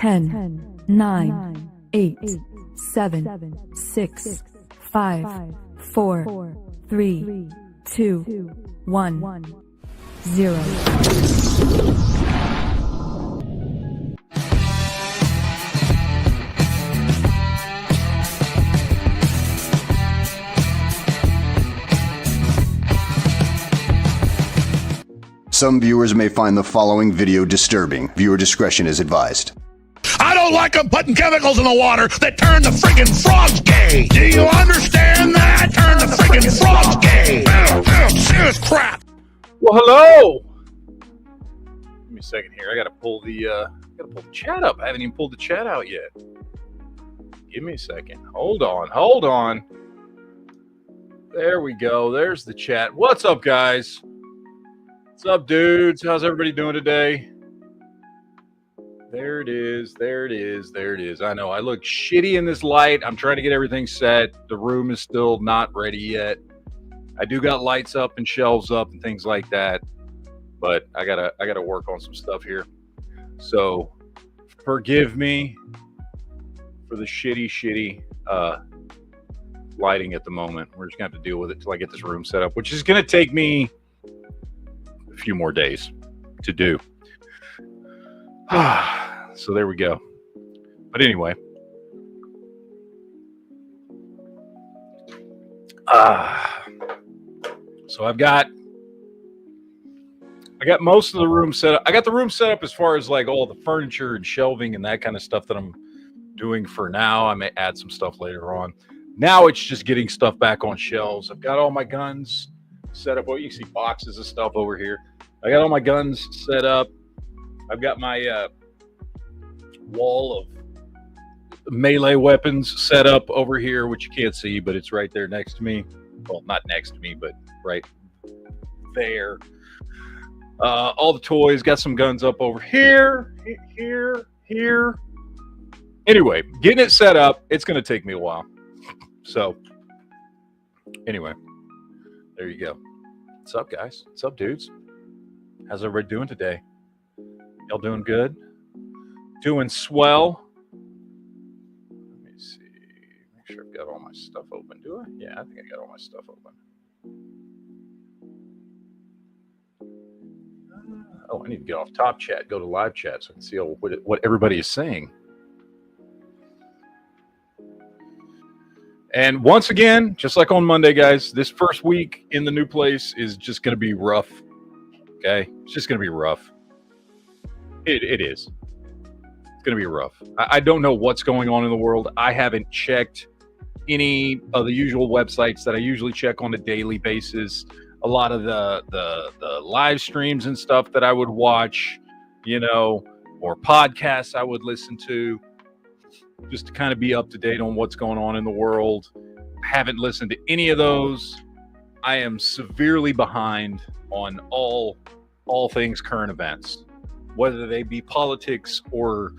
10, 9, 8, 7, 6, 5, 4, 3, 2, 1, 0. Some viewers may find the following video disturbing. Viewer discretion is advised. I don't like them putting chemicals in the water that turn the friggin' frogs gay. Do you understand that? Turn the friggin' frogs gay. Serious crap. Well, hello. Give me a second here. I gotta pull the chat up. I haven't even pulled the chat out yet. Give me a second. Hold on. There we go. There's the chat. What's up, guys? What's up, dudes? How's everybody doing today? There it is. I know I look shitty in this light. I'm trying to get everything set. The room is still not ready yet. I do got lights up and shelves up and things like that, but I gotta work on some stuff here. So forgive me for the shitty lighting at the moment. We're just gonna have to deal with it till I get this room set up, which is gonna take me a few more days to do. So there we go. But anyway, so I got most of the room set up. I got the room set up as far as like all the furniture and shelving and that kind of stuff that I'm doing for now. I may add some stuff later on. Now it's just getting stuff back on shelves. I've got all my guns set up. Well, you can see boxes of stuff over here. I got all my guns set up. I've got my wall of melee weapons set up over here, which you can't see, but it's right there next to me. Well, not next to me, but right there. All the toys, got some guns up over here. Anyway, getting it set up, it's going to take me a while. So, anyway, there you go. What's up, guys? What's up, dudes? How's everybody doing today? Y'all doing good? Doing swell? Let me see. Make sure I've got all my stuff open. Do I? Yeah, I think I got all my stuff open. Oh, I need to get off top chat, go to live chat so I can see what everybody is saying. And once again, just like on Monday, guys, this first week in the new place is just going to be rough. Okay? It's just going to be rough. It is. It's going to be rough. I don't know what's going on in the world. I haven't checked any of the usual websites that I usually check on a daily basis. A lot of the live streams and stuff that I would watch, or podcasts I would listen to, just to kind of be up to date on what's going on in the world. I haven't listened to any of those. I am severely behind on all things current events, whether they be politics or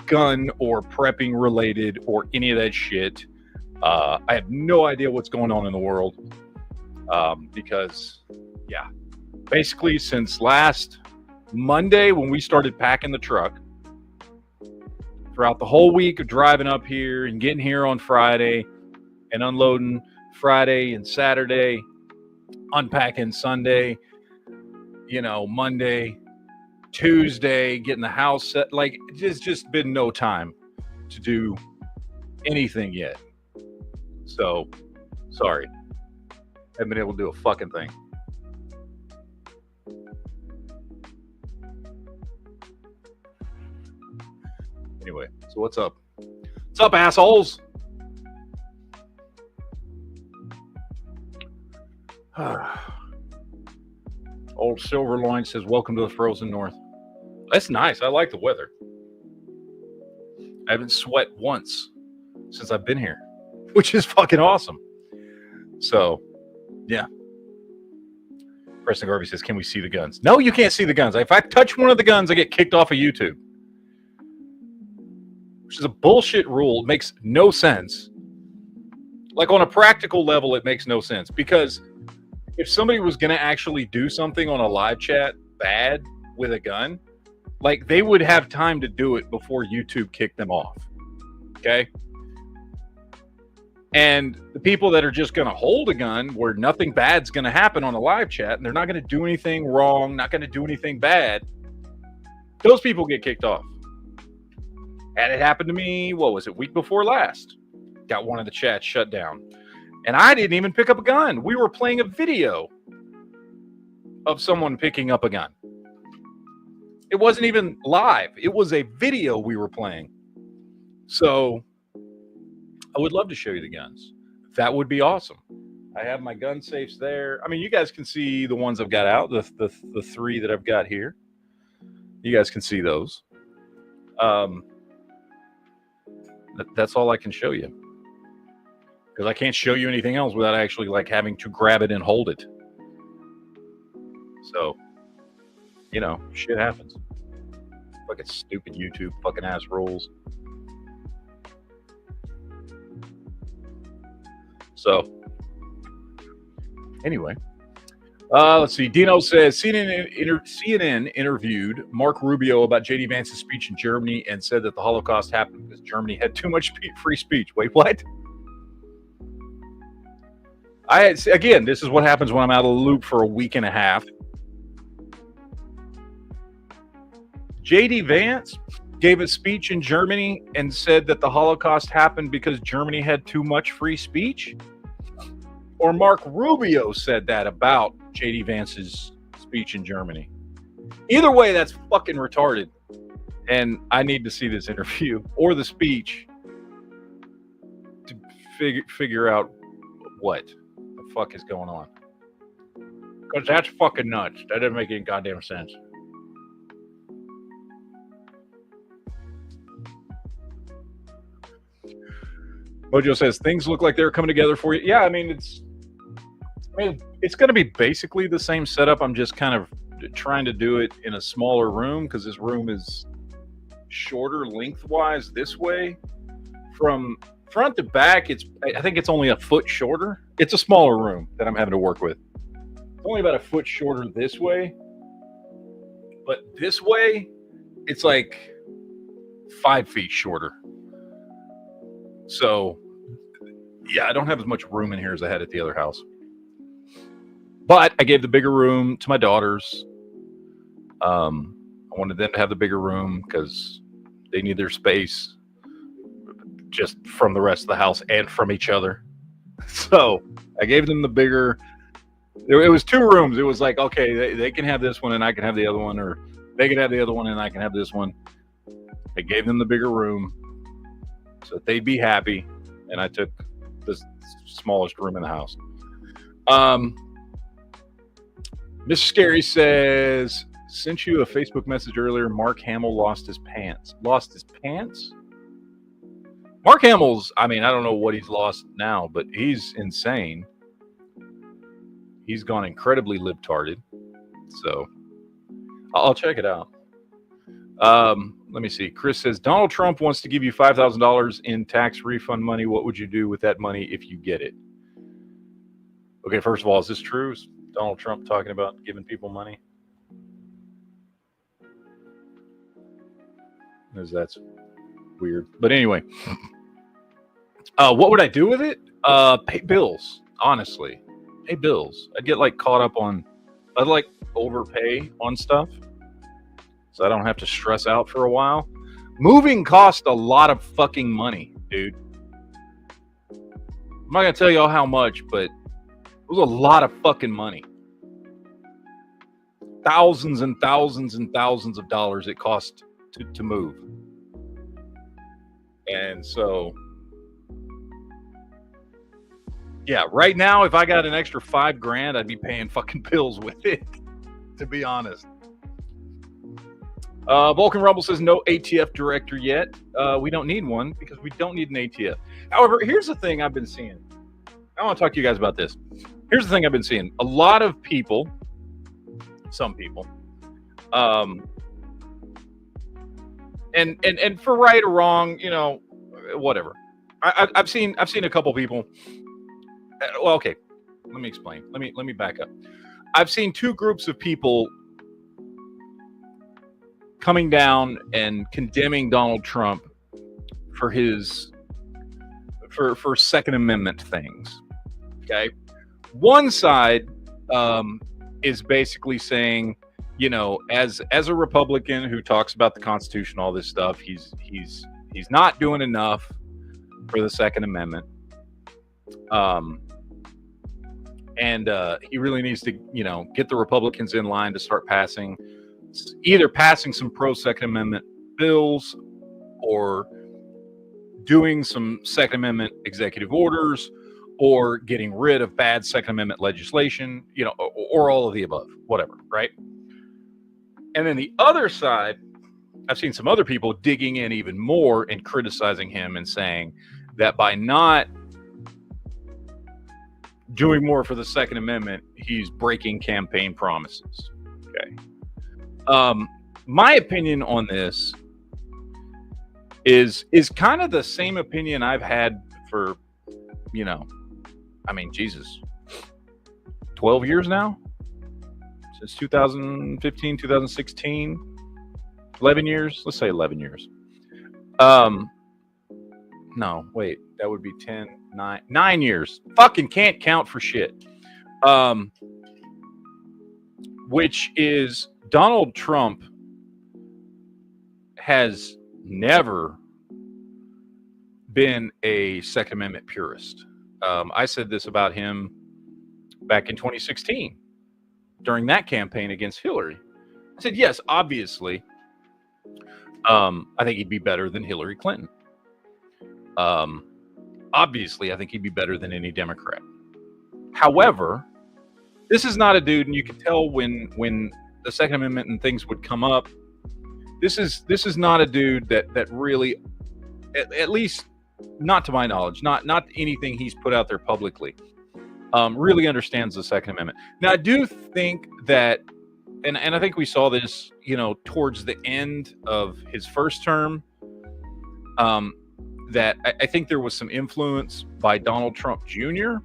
gun or prepping related or any of that shit. I have no idea what's going on in the world because, basically since last Monday when we started packing the truck, throughout the whole week of driving up here and getting here on Friday and unloading Friday and Saturday, unpacking Sunday, Monday, Tuesday, getting the house set. Like, it's just been no time to do anything yet. So, sorry. Haven't been able to do a fucking thing. Anyway, so what's up? What's up, assholes? Old Silverloin says, welcome to the frozen north. That's nice. I like the weather. I haven't sweat once since I've been here, which is fucking awesome. So, yeah. Preston Garvey says, can we see the guns? No, you can't see the guns. If I touch one of the guns, I get kicked off of YouTube. Which is a bullshit rule. It makes no sense. Like, on a practical level, it makes no sense. Because if somebody was going to actually do something on a live chat bad with a gun, Like, they would have time to do it before YouTube kicked them off. Okay? And the people that are just going to hold a gun where nothing bad's going to happen on a live chat, and they're not going to do anything wrong, not going to do anything bad, those people get kicked off. And it happened to me, what was it, week before last? Got one of the chats shut down. And I didn't even pick up a gun. We were playing a video of someone picking up a gun. It wasn't even live. It was a video we were playing. So I would love to show you the guns. That would be awesome. I have my gun safes there. I mean, you guys can see the ones I've got out, the three that I've got here. You guys can see those. That's all I can show you. Because I can't show you anything else without actually like having to grab it and hold it. So, you know, shit happens. Fucking stupid YouTube fucking ass rules. So, anyway, let's see. Dino says CNN interviewed Mark Rubio about J.D. Vance's speech in Germany and said that the Holocaust happened because Germany had too much free speech. Wait, what? Again, this is what happens when I'm out of the loop for a week and a half. J.D. Vance gave a speech in Germany and said that the Holocaust happened because Germany had too much free speech? Or Mark Rubio said that about J.D. Vance's speech in Germany? Either way, that's fucking retarded. And I need to see this interview or the speech to figure out what the fuck is going on. Because that's fucking nuts. That doesn't make any goddamn sense. Mojo says things look like they're coming together for you. Yeah, I mean it's going to be basically the same setup. I'm just kind of trying to do it in a smaller room because this room is shorter lengthwise this way. From front to back, I think it's only a foot shorter. It's a smaller room that I'm having to work with. It's only about a foot shorter this way. But this way, it's like 5 feet shorter. So, yeah, I don't have as much room in here as I had at the other house. But I gave the bigger room to my daughters. I wanted them to have the bigger room because they need their space just from the rest of the house and from each other. So I gave them the bigger. It was 2 rooms. It was like, okay, they can have this one and I can have the other one, or they can have the other one and I can have this one. I gave them the bigger room so that they'd be happy, and I took the smallest room in the house. Mr. Scary says, sent you a Facebook message earlier. Mark Hamill lost his pants. Lost his pants? Mark Hamill's, I mean, I don't know what he's lost now, but he's insane. He's gone incredibly libtarded. So I'll check it out. Let me see. Chris says, Donald Trump wants to give you $5,000 in tax refund money. What would you do with that money if you get it? Okay, first of all, is this true? Is Donald Trump talking about giving people money? Because that's weird. But anyway, what would I do with it? Pay bills, honestly. Pay bills. I'd get like caught up on, I'd like overpay on stuff so I don't have to stress out for a while. Moving costs a lot of fucking money, dude. I'm not going to tell y'all how much, but it was a lot of fucking money. Thousands and thousands and thousands of dollars it cost to move. And so, yeah, right now, if I got an extra $5,000, I'd be paying fucking bills with it, to be honest. Vulcan Rumble says no ATF director yet. We don't need one because we don't need an ATF. However, here's the thing I've been seeing. I want to talk to you guys about this. Here's the thing I've been seeing. A lot of people, some people, and for right or wrong, you know, whatever. I've seen a couple people. Well, okay, let me explain. Let me back up. I've seen 2 groups of people coming down and condemning Donald Trump for his for Second Amendment things. Okay, one side is basically saying, you know, as a Republican who talks about the Constitution, all this stuff, he's not doing enough for the Second Amendment, and he really needs to, you know, get the Republicans in line to start passing some pro Second Amendment bills or doing some Second Amendment executive orders or getting rid of bad Second Amendment legislation, you know, or all of the above, whatever, right? And then the other side, I've seen some other people digging in even more and criticizing him and saying that by not doing more for the Second Amendment, he's breaking campaign promises. Okay. My opinion on this is kind of the same opinion I've had for, you know, I mean, Jesus, 12 years now? Since 2015, 2016, 11 years? Let's say 11 years. No, wait, that would be 10, 9 years. Fucking can't count for shit. Which is Donald Trump has never been a Second Amendment purist. I said this about him back in 2016 during that campaign against Hillary. I said, yes, obviously, I think he'd be better than Hillary Clinton. Obviously, I think he'd be better than any Democrat. However, this is not a dude, and you can tell when the Second Amendment and things would come up. This is not a dude that really, at least not to my knowledge, not anything he's put out there publicly, really understands the Second Amendment. Now, I do think that, and I think we saw this, you know, towards the end of his first term, that I think there was some influence by Donald Trump Jr.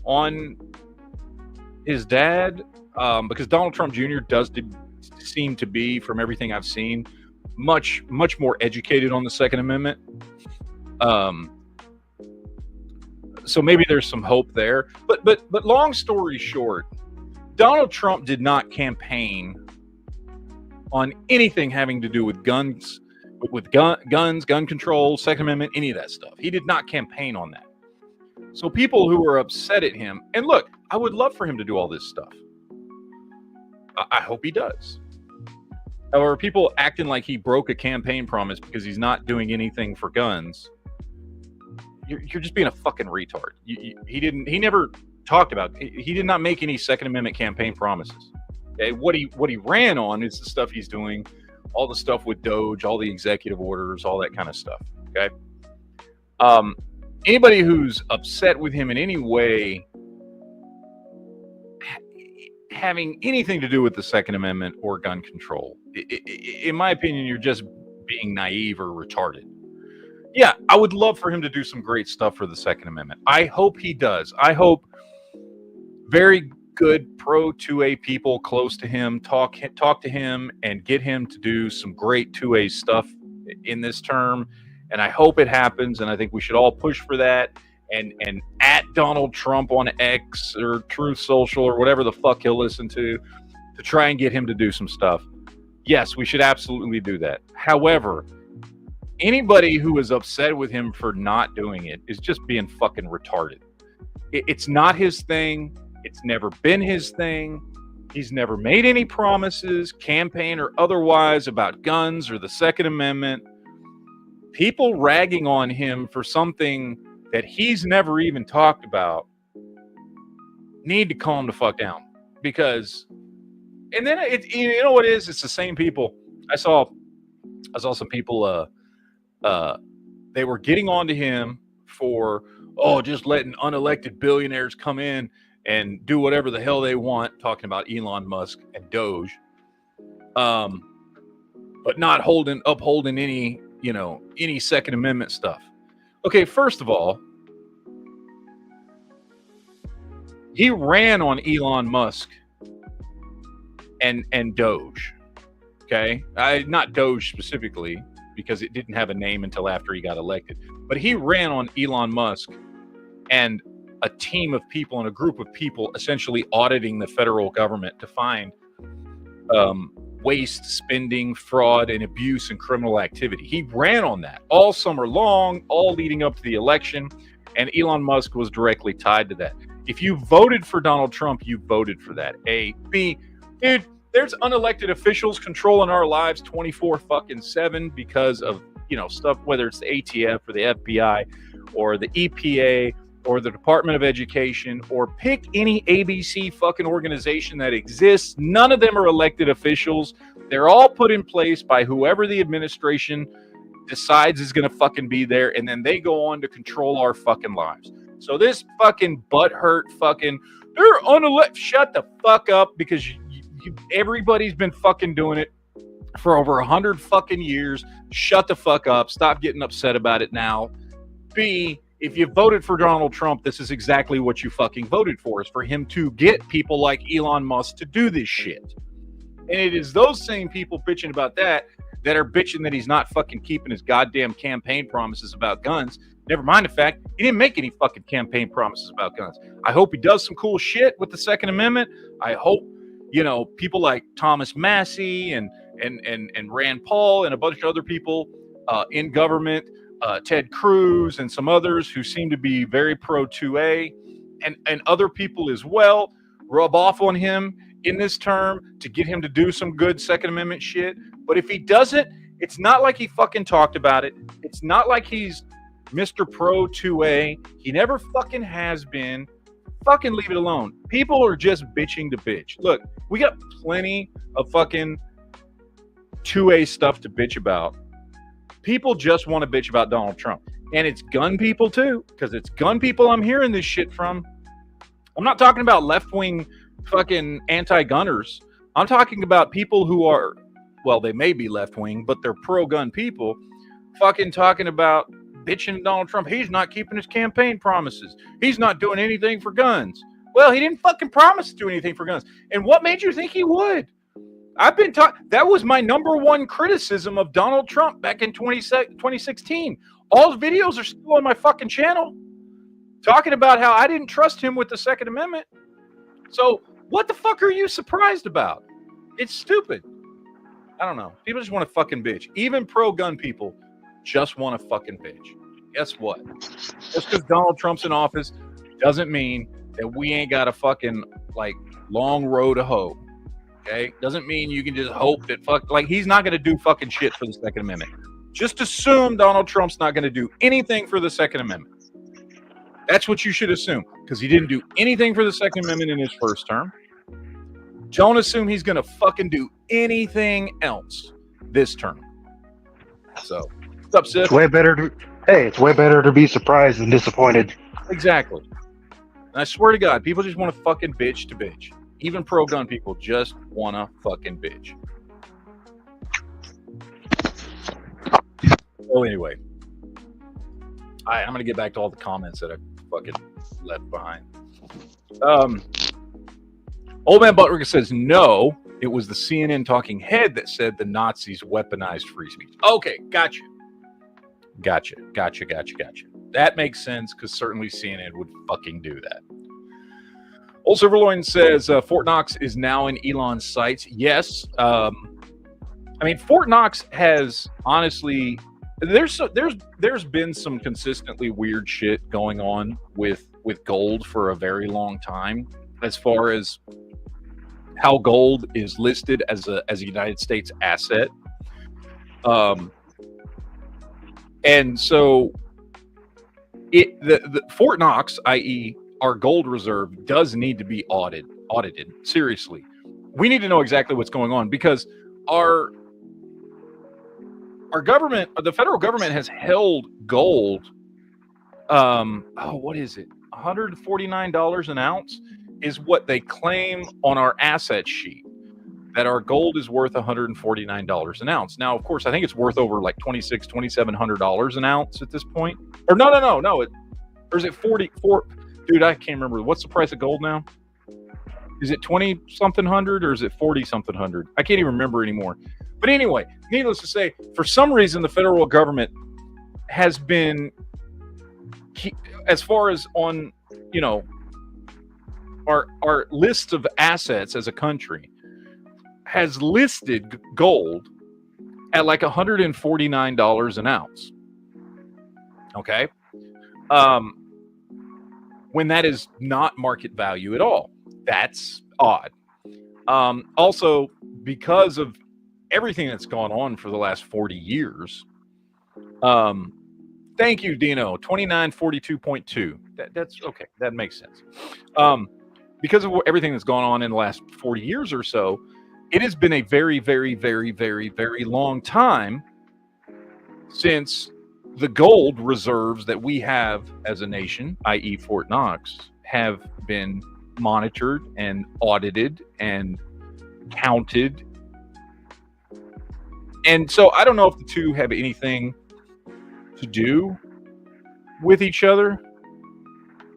on his dad, because Donald Trump Jr. does seem to be, from everything I've seen, much more educated on the Second Amendment. So maybe there's some hope there. But long story short, Donald Trump did not campaign on anything having to do with guns, gun control, Second Amendment, any of that stuff. He did not campaign on that. So people who are upset at him, and look, I would love for him to do all this stuff. I hope he does. Or people acting like he broke a campaign promise because he's not doing anything for guns. You're just being a fucking retard. He never talked about, he did not make any Second Amendment campaign promises. Okay? What he ran on is the stuff he's doing, all the stuff with Doge, all the executive orders, all that kind of stuff. Okay. Anybody who's upset with him in any way having anything to do with the Second Amendment or gun control, in my opinion, you're just being naive or retarded. Yeah, I would love for him to do some great stuff for the Second Amendment. I hope he does. I hope very good pro 2A people close to him talk to him and get him to do some great 2A stuff in this term. And I hope it happens. And I think we should all push for that. And at Donald Trump on X or Truth Social or whatever the fuck he'll listen to try and get him to do some stuff. Yes, we should absolutely do that. However, anybody who is upset with him for not doing it is just being fucking retarded. It's not his thing. It's never been his thing. He's never made any promises, campaign or otherwise, about guns or the Second Amendment. People ragging on him for something that he's never even talked about need to calm the fuck down. Because, and then you know what it is? It's the same people. I saw some people, they were getting on to him for, just letting unelected billionaires come in and do whatever the hell they want, talking about Elon Musk and Doge, but not upholding any, any Second Amendment stuff. Okay, first of all, he ran on Elon Musk and Doge. Okay, not Doge specifically, because it didn't have a name until after he got elected. But he ran on Elon Musk and a team of people and a group of people essentially auditing the federal government to find waste, spending, fraud, and abuse and criminal activity. He ran on that all summer long, all leading up to the election, and Elon Musk was directly tied to that. If you voted for Donald Trump, you voted for that. A. B. Dude, there's unelected officials controlling our lives 24/7 because of, stuff, whether it's the ATF or the FBI or the EPA or the Department of Education, or pick any ABC fucking organization that exists. None of them are elected officials. They're all put in place by whoever the administration decides is going to fucking be there, and then they go on to control our fucking lives. So this fucking butthurt fucking, they're unelected. Shut the fuck up, because everybody's been fucking doing it for over 100 fucking years. Shut the fuck up. Stop getting upset about it now. B, if you voted for Donald Trump, this is exactly what you fucking voted for, is for him to get people like Elon Musk to do this shit. And it is those same people bitching about that are bitching that he's not fucking keeping his goddamn campaign promises about guns. Never mind the fact he didn't make any fucking campaign promises about guns. I hope he does some cool shit with the Second Amendment. I hope, people like Thomas Massey and Rand Paul and a bunch of other people in government, Ted Cruz and some others who seem to be very pro 2A, and other people as well, rub off on him in this term to get him to do some good Second Amendment shit. But if he doesn't, it's not like he fucking talked about it. It's not like he's Mr. Pro 2A. He never fucking has been. Fucking leave it alone. People are just bitching to bitch. Look, we got plenty of fucking 2A stuff to bitch about. People just want to bitch about Donald Trump. And it's gun people too, because it's gun people I'm hearing this shit from. I'm not talking about left-wing fucking anti-gunners. I'm talking about people who are, well, they may be left-wing, but they're pro-gun people, fucking talking about bitching Donald Trump. He's not keeping his campaign promises. He's not doing anything for guns. Well, he didn't fucking promise to do anything for guns. And what made you think he would? I've been talking. That was my number one criticism of Donald Trump back in 2016. All the videos are still on my fucking channel talking about how I didn't trust him with the Second Amendment. So what the fuck are you surprised about? It's stupid. I don't know. People just want to fucking bitch. Even pro-gun people just want to fucking bitch. Guess what? Just because Donald Trump's in office doesn't mean that we ain't got a fucking, long road to hoe. Okay? Doesn't mean you can just hope that he's not going to do fucking shit for the Second Amendment. Just assume Donald Trump's not going to do anything for the Second Amendment. That's what you should assume, because he didn't do anything for the Second Amendment in his first term. Don't assume he's going to fucking do anything else this term. So, what's up, sis? It's way better to be surprised than disappointed. Exactly. And I swear to God, people just want to fucking bitch to bitch. Even pro-gun people just want to fucking bitch. So anyway, I'm going to get back to all the comments that I fucking left behind. Old Man Butler says, no, it was the CNN talking head that said the Nazis weaponized free speech. Okay, gotcha. That makes sense, because certainly CNN would fucking do that. Old Silverloin says Fort Knox is now in Elon's sights. Yes. Fort Knox has honestly, there's been some consistently weird shit going on with gold for a very long time, as far as how gold is listed as a United States asset. And so the Fort Knox, i.e. our gold reserve, does need to be audited. Seriously. We need to know exactly what's going on, because our government, the federal government, has held gold. What is it? $149 an ounce is what they claim on our asset sheet, that our gold is worth $149 an ounce. Now, of course, I think it's worth over $2,700 an ounce at this point. Or no. Or is it 44? Dude, I can't remember. What's the price of gold now? Is it 20 something hundred or is it 40 something hundred? I can't even remember anymore. But anyway, needless to say, for some reason, the federal government has been, as far as on, you know, our list of assets as a country, has listed gold at like $149 an ounce. Okay. When that is not market value at all. That's odd. Also, because of everything that's gone on for the last 40 years. Thank you, Dino. 2942.2. That's okay. That makes sense. Because of everything that's gone on in the last 40 years or so, it has been a very, very, very, very, very long time since the gold reserves that we have as a nation, i.e. Fort Knox, have been monitored and audited and counted. And so I don't know if the two have anything to do with each other.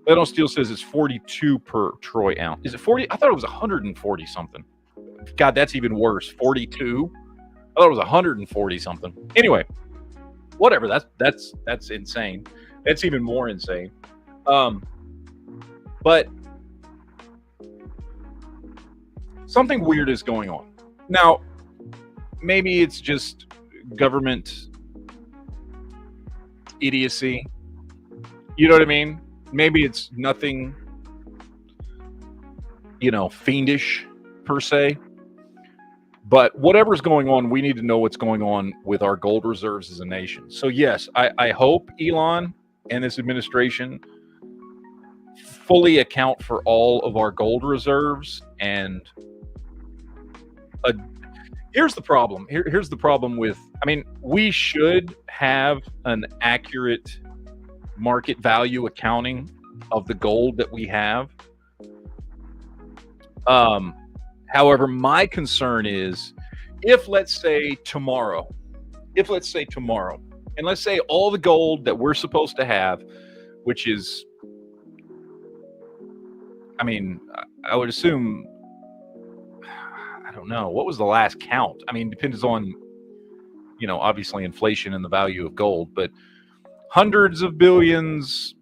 Leto Steel says it's 42 per troy ounce. Is it 40? I thought it was 140 something. God, that's even worse. 42? I thought it was 140 something. Anyway, whatever. That's insane. That's even more insane. But something weird is going on. Now, maybe it's just government idiocy. You know what I mean? Maybe it's nothing, fiendish per se. But whatever's going on, we need to know what's going on with our gold reserves as a nation. So yes, I hope Elon and this administration fully account for all of our gold reserves. And here's the problem. Here's the problem with, we should have an accurate market value accounting of the gold that we have. However, my concern is if let's say tomorrow, and let's say all the gold that we're supposed to have, which is, I would assume, I don't know, what was the last count? Depends on, obviously inflation and the value of gold, but hundreds of billions,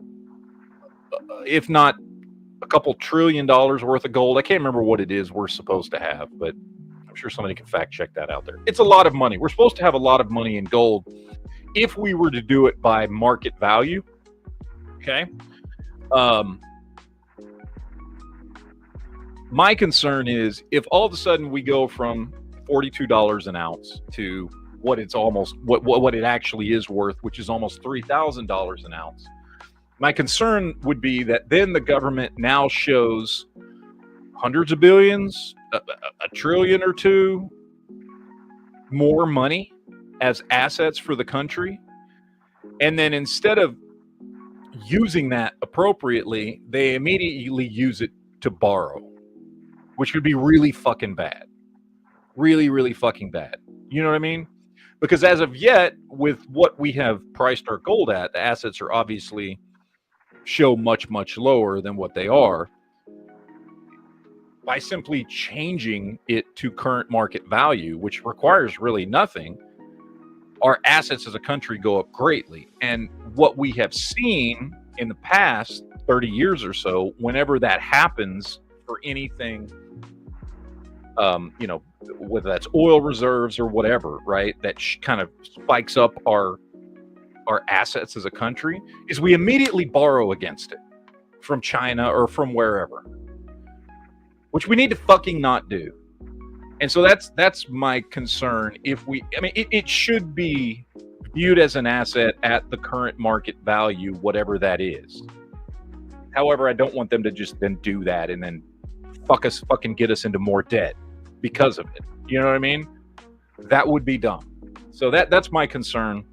if not a couple $1 trillion worth of gold. I can't remember what it is we're supposed to have, but I'm sure somebody can fact check that out there. It's a lot of money. We're supposed to have a lot of money in gold if we were to do it by market value. Okay. My concern is if all of a sudden we go from $42 an ounce to what it's almost, what it actually is worth, which is almost $3,000 an ounce. My concern would be that then the government now shows hundreds of billions, a trillion or two more money as assets for the country. And then instead of using that appropriately, they immediately use it to borrow, which would be really fucking bad. Really, really fucking bad. You know what I mean? Because as of yet, with what we have priced our gold at, the assets are obviously show much, much lower than what they are. By simply changing it to current market value, which requires really nothing, our assets as a country go up greatly. And what we have seen in the past 30 years or so, whenever that happens for anything, whether that's oil reserves or whatever, right, that kind of spikes up our assets as a country, is we immediately borrow against it from China or from wherever, which we need to fucking not do. And so that's my concern. If we, it should be viewed as an asset at the current market value, whatever that is. However, I don't want them to just then do that and then fucking get us into more debt because of it. You know what I mean? That would be dumb. So that's my concern.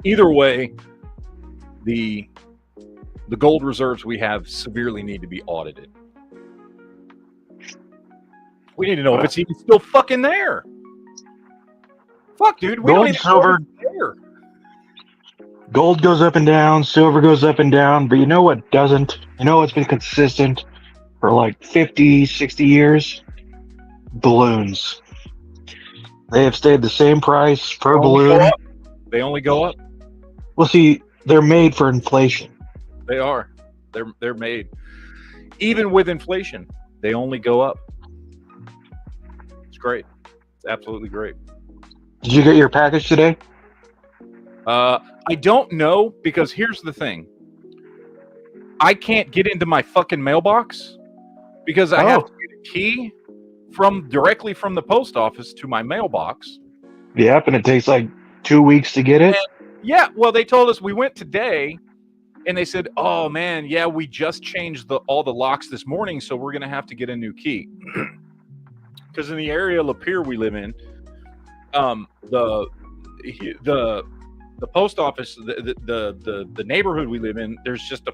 Either way, the gold reserves we have severely need to be audited. We need to know if it's even still fucking there. Fuck, dude. We Gold, don't even silver, know if it's there. gold goes up and down, silver goes up and down, but you know what doesn't? You know what's been consistent for like 50, 60 years? Balloons. They have stayed the same price per They only go balloon. up. They only go up. Well, see, they're made for inflation. They are. They're made. Even with inflation, they only go up. It's great. It's absolutely great. Did you get your package today? I don't know, because here's the thing. I can't get into my fucking mailbox because I have to get a key directly from the post office to my mailbox. Yep, and it takes like 2 weeks to get it. Yeah, well, they told us we went today, and they said, "Oh man, yeah, we just changed all the locks this morning, so we're gonna have to get a new key." Because in the area of Lapeer we live in, the post office, the neighborhood we live in, there's just a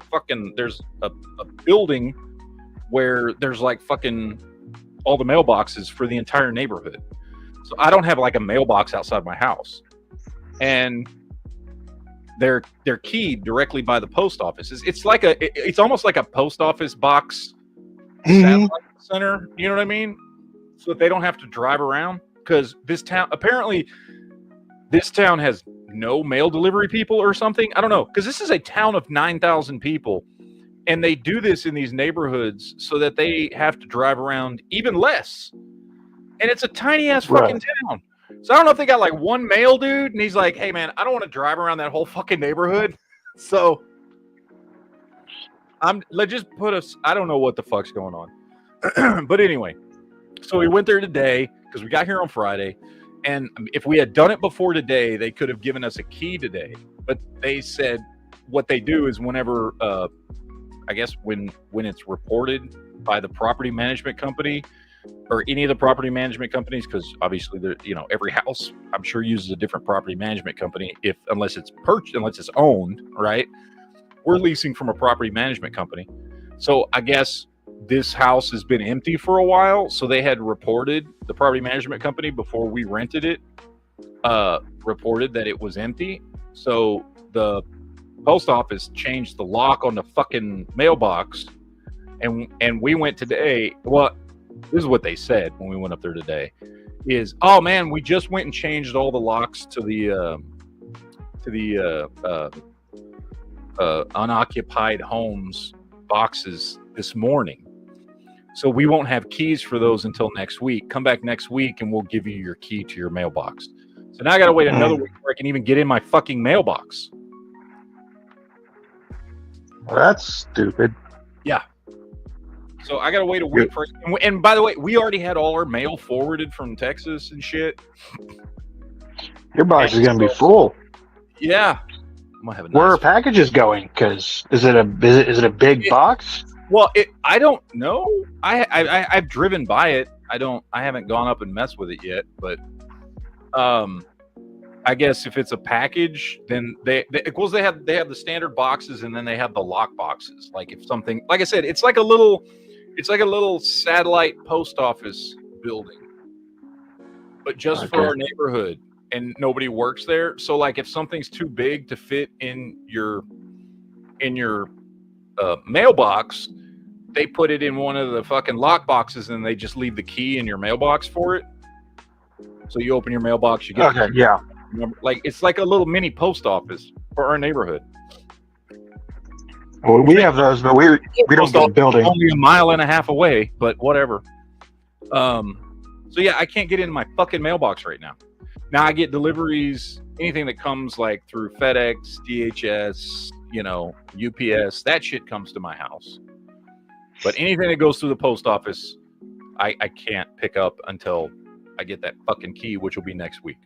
building where there's like fucking all the mailboxes for the entire neighborhood. So I don't have like a mailbox outside my house, and they're keyed directly by the post office. It's almost like a post office box satellite center. You know what I mean? So that they don't have to drive around, because this town has no mail delivery people or something. I don't know, because this is a town of 9,000 people, and they do this in these neighborhoods so that they have to drive around even less. And it's a tiny ass fucking town. So I don't know if they got like one mail dude, and he's like, "Hey man, I don't want to drive around that whole fucking neighborhood." So I don't know what the fuck's going on. But anyway, so we went there today because we got here on Friday. And if we had done it before today, they could have given us a key today. But they said what they do is whenever, I guess when it's reported by the property management company or any of the property management companies, because obviously every house I'm sure uses a different property management company unless it's owned, right? We're leasing from a property management company. So I guess this house has been empty for a while, so they had reported, the property management company, before we rented it, reported that it was empty. So the post office changed the lock on the fucking mailbox, and we went today. Well, this is what they said when we went up there today, is, "Oh man, we just went and changed all the locks to the unoccupied homes boxes this morning. So we won't have keys for those until next week. Come back next week and we'll give you your key to your mailbox." So now I got to wait another week before I can even get in my fucking mailbox. Well, that's stupid. Yeah. So I got to wait a week for it. And by the way, we already had all our mail forwarded from Texas and shit. Your box is going to be full. Yeah. I'm gonna have Where are packages going? Because is it a big box? Well, I don't know. I've driven by it. I haven't gone up and messed with it yet, but I guess if it's a package, then they have the standard boxes, and then they have the lock boxes. Like if something, like I said, it's like a little satellite post office building, but just for our neighborhood, and nobody works there. So like if something's too big to fit in your mailbox, they put it in one of the fucking lock boxes, and they just leave the key in your mailbox for it. So you open your mailbox, you get like it's like a little mini post office for our neighborhood. Well, we have those, but we don't get a building. Only a mile and a half away, but whatever. So yeah, I can't get into my fucking mailbox right now. Now I get deliveries, anything that comes like through FedEx, DHS, UPS, that shit comes to my house. But anything that goes through the post office, I can't pick up until I get that fucking key, which will be next week.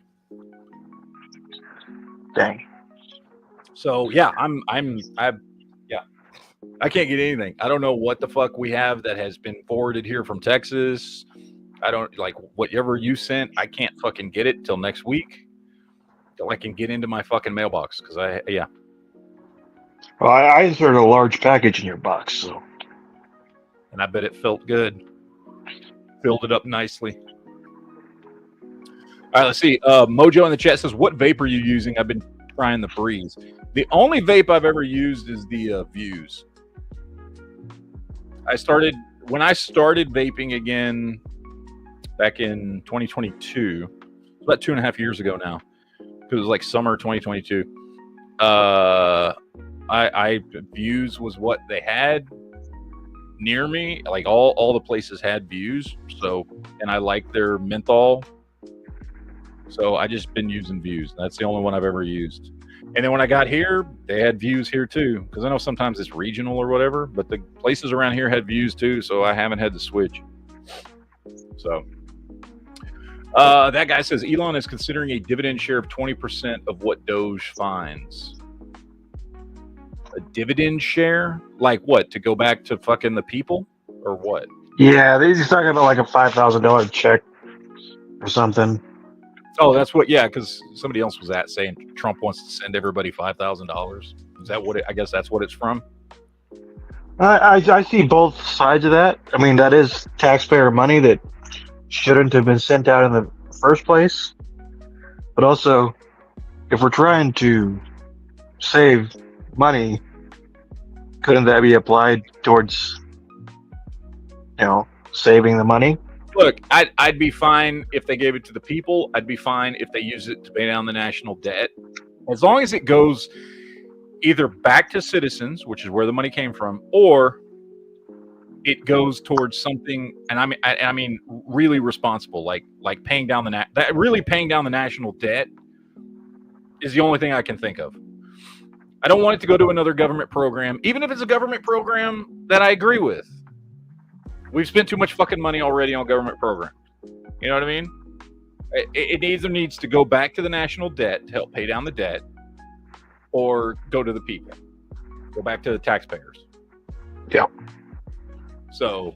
Dang. So yeah, I can't get anything. I don't know what the fuck we have that has been forwarded here from Texas. I don't like whatever you sent. I can't fucking get it till next week. Till I can get into my fucking mailbox because Well, I inserted a large package in your box, so. And I bet it felt good. Filled it up nicely. All right, let's see. Mojo in the chat says, "What vape are you using?" I've been trying the Breeze. The only vape I've ever used is the Views. When I started vaping again back in 2022, so about 2.5 years ago now. It was like summer 2022. Views was what they had near me. Like all the places had Views. So, and I like their menthol. So I just been using Views. That's the only one I've ever used. And then when I got here, they had Views here too. Because I know sometimes it's regional or whatever, but the places around here had Views too. So I haven't had to switch. So that guy says Elon is considering a dividend share of 20% of what Doge finds. A dividend share? Like what? To go back to fucking the people? Or what? Yeah, he's talking about like a $5,000 check or something. Oh, that's what, yeah, because somebody else was saying Trump wants to send everybody $5,000. Is that what I guess that's what it's from? I see both sides of that. I mean, that is taxpayer money that shouldn't have been sent out in the first place. But also, if we're trying to save money, couldn't that be applied towards, saving the money? Look, I'd be fine if they gave it to the people. I'd be fine if they use it to pay down the national debt. As long as it goes either back to citizens, which is where the money came from, or it goes towards something, and I mean really responsible, like paying down paying down the national debt is the only thing I can think of. I don't want it to go to another government program, even if it's a government program that I agree with. We've spent too much fucking money already on government programs. You know what I mean? It either needs to go back to the national debt to help pay down the debt, or go to the people. Go back to the taxpayers. Yeah. So,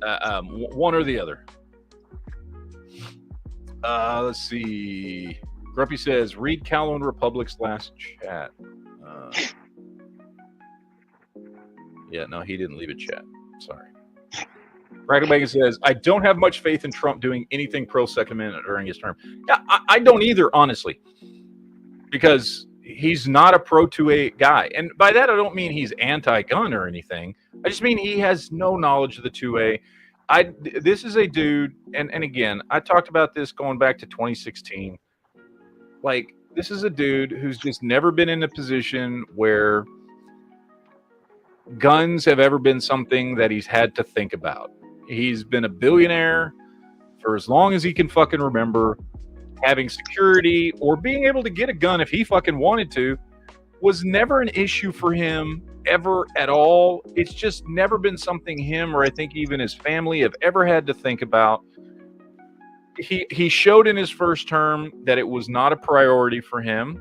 one or the other. Let's see. Grumpy says, read Calhoun Republic's last chat. Yeah, no, he didn't leave a chat. Sorry. Rackelbacon says, I don't have much faith in Trump doing anything pro-Second Amendment during his term. Yeah, I don't either, honestly. Because he's not a pro-2A guy. And by that, I don't mean he's anti-gun or anything. I just mean he has no knowledge of the 2A. This is a dude, and again, I talked about this going back to 2016. Like, this is a dude who's just never been in a position where guns have ever been something that he's had to think about. He's been a billionaire for as long as he can fucking remember. Having security or being able to get a gun if he fucking wanted to was never an issue for him ever at all. It's just never been something him, or I think even his family, have ever had to think about. He showed in his first term that it was not a priority for him,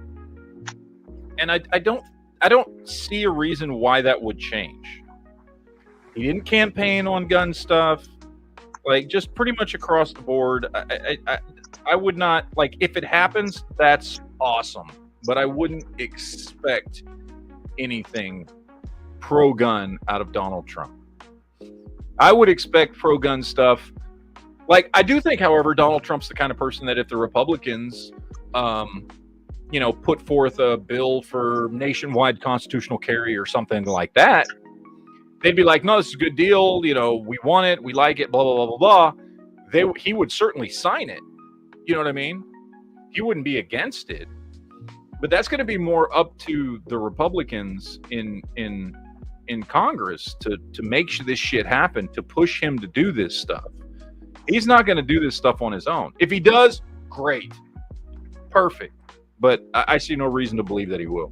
and I don't see a reason why that would change. He didn't campaign on gun stuff, like just pretty much across the board. I would not, like, if it happens, that's awesome, but I wouldn't expect anything pro-gun out of Donald Trump. I would expect pro-gun stuff. Like, I do think, however, Donald Trump's the kind of person that if the Republicans, put forth a bill for nationwide constitutional carry or something like that, they'd be like, no, this is a good deal. We want it. We like it, blah, blah, blah, blah, blah. He would certainly sign it. You know what I mean? He wouldn't be against it. But that's going to be more up to the Republicans in Congress to make sure this shit happen, to push him to do this stuff. He's not going to do this stuff on his own. If he does, great. Perfect. But I see no reason to believe that he will.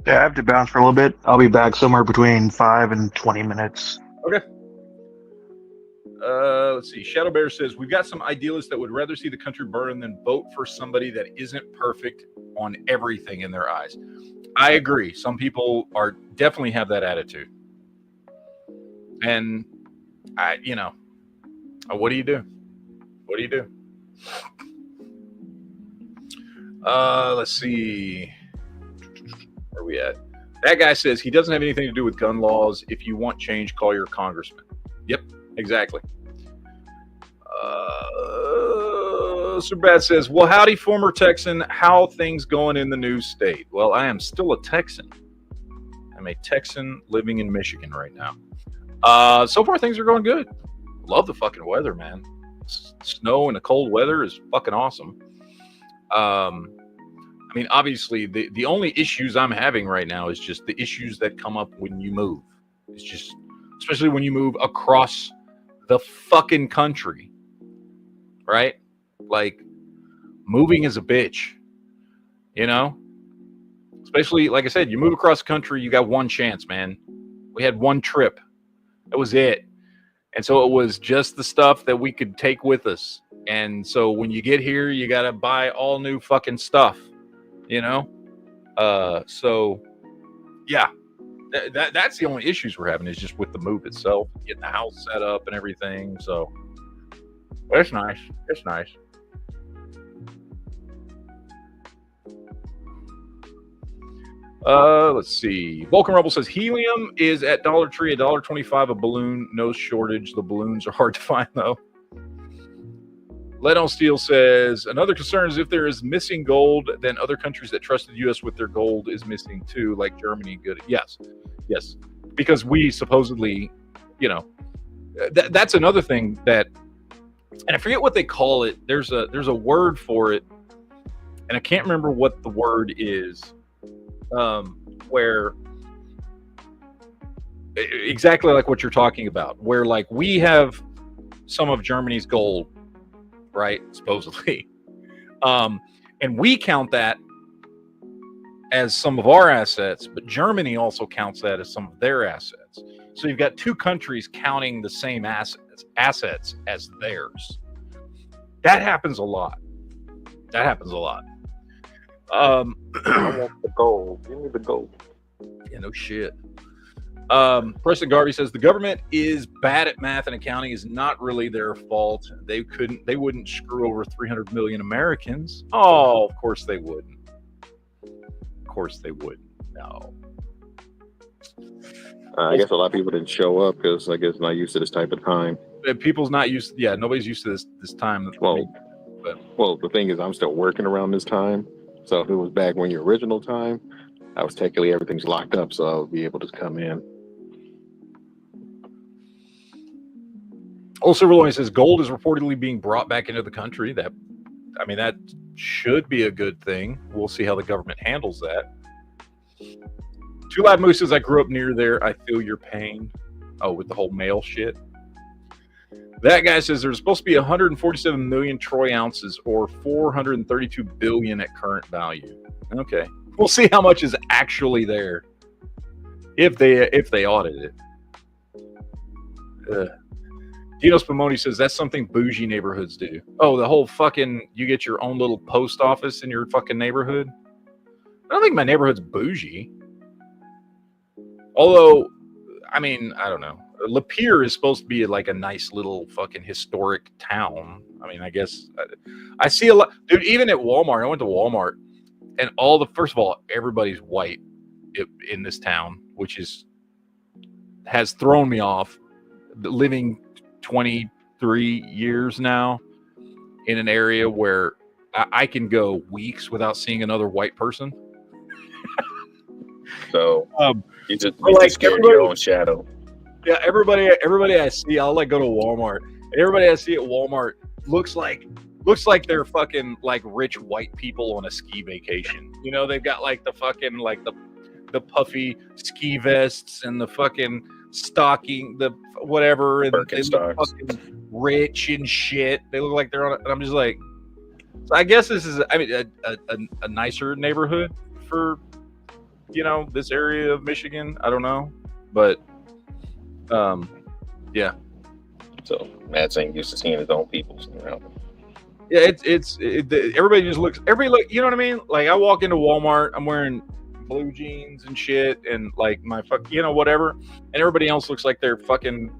Yeah, I have to bounce for a little bit. I'll be back somewhere between 5 and 20 minutes. Okay. Let's see. Shadow Bear says, we've got some idealists that would rather see the country burn than vote for somebody that isn't perfect on everything in their eyes. I agree. Some people definitely have that attitude. And what do you do? What do you do? Let's see. Where are we at? That guy says he doesn't have anything to do with gun laws. If you want change, call your congressman. Yep, exactly. Superbad says, well, howdy, former Texan. How things going in the new state? Well, I am still a Texan. I'm a Texan living in Michigan right now. So far things are going good. Love the fucking weather, man. Snow and the cold weather is fucking awesome. I mean, obviously the only issues I'm having right now is just the issues that come up when you move. It's just, especially when you move across the fucking country, right? Like, moving is a bitch, you know? Especially, like I said, you move across the country, you got one chance, man. We had one trip. That was it. And so it was just the stuff that we could take with us. And so when you get here, you got to buy all new fucking stuff, you know? So, yeah. That's the only issues we're having is just with the move itself, getting the house set up and everything. So, but it's nice. It's nice. Let's see. Vulcan Rebel says helium is at Dollar Tree, $1.25 a balloon. No shortage. The balloons are hard to find though. Lead on Steel says another concern is if there is missing gold, then other countries that trusted the U.S. with their gold is missing too, like Germany. Good. Yes, because we supposedly, you know, that's another thing that, and I forget what they call it. There's a word for it, and I can't remember what the word is. Where exactly like what you're talking about, where like we have some of Germany's gold, right? Supposedly. And we count that as some of our assets, but Germany also counts that as some of their assets. So you've got two countries counting the same assets as theirs. That happens a lot. I want the gold. Give me the gold. Yeah, no shit. Preston Garvey says the government is bad at math and accounting is not really their fault. They wouldn't screw over 300 million Americans. Oh, of course they wouldn't. No. I guess a lot of people didn't show up because I guess not used to this type of time. People's not used. Yeah, nobody's used to this time. Well, the thing is, I'm still working around this time. So if it was back when your original time, I was technically everything's locked up, so I would be able to come in. Old Silverloin says gold is reportedly being brought back into the country. That should be a good thing. We'll see how the government handles that. Two Live Moose says I grew up near there. I feel your pain. Oh, with the whole mail shit. That guy says there's supposed to be 147 million troy ounces or 432 billion at current value. Okay. We'll see how much is actually there if they audit it. Dino Spumoni says that's something bougie neighborhoods do. Oh, the whole fucking you get your own little post office in your fucking neighborhood. I don't think my neighborhood's bougie. Although, I mean, I don't know. Lapeer is supposed to be like a nice little fucking historic town. I mean, I guess I see a lot, dude. Even at Walmart, I went to Walmart, and first of all, everybody's white in this town, which has thrown me off. Living 23 years now in an area where I can go weeks without seeing another white person. So you just scared your own shadow. Yeah, everybody I see, I'll like go to Walmart. Everybody I see at Walmart looks like they're fucking like rich white people on a ski vacation. You know, they've got like the fucking like the puffy ski vests and the fucking stocking, the whatever, and they look fucking rich and shit. They look like they're on. And I'm just like, so I guess this is, I mean, a nicer neighborhood for, you know, this area of Michigan. I don't know, but. Yeah. So Matt's ain't used to seeing his own people. You know? Yeah, everybody just looks. You know what I mean? Like I walk into Walmart, I'm wearing blue jeans and shit, and like my whatever, and everybody else looks like they're fucking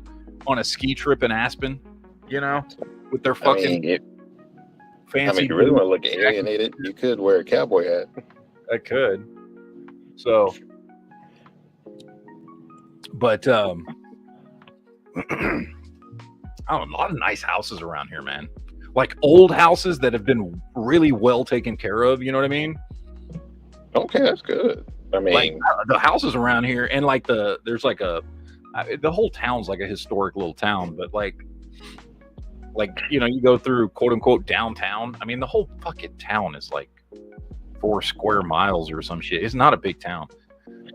on a ski trip in Aspen. You know, with their fucking fancy. I mean, if you really want to look alienated, you could wear a cowboy hat. I could. So, but I don't know, a lot of nice houses around here, man. Like old houses that have been really well taken care of. You know what I mean? Okay, that's good. I mean, like the houses around here, and like there's like a the whole town's like a historic little town, but like you know, you go through quote unquote downtown. I mean, the whole fucking town is like 4 square miles or some shit. It's not a big town.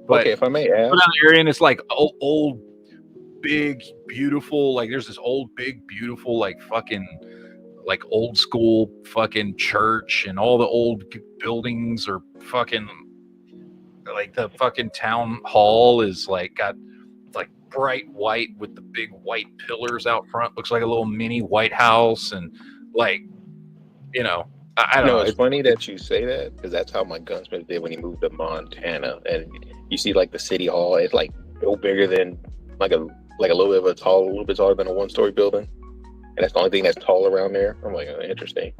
But okay, if I may ask, area, and it's like old, big, beautiful. Like there's this old, big, beautiful, like fucking, like old school fucking church, and all the old buildings are fucking, like the fucking town hall is like got like bright white with the big white pillars out front. Looks like a little mini White House, and like, you know, I don't know. it's funny that you say that because that's how my gunsmith did when he moved to Montana. And you see, like the city hall, it's like no bigger than like a little bit taller than a 1-story building, and that's the only thing that's tall around there. I'm like, oh, interesting.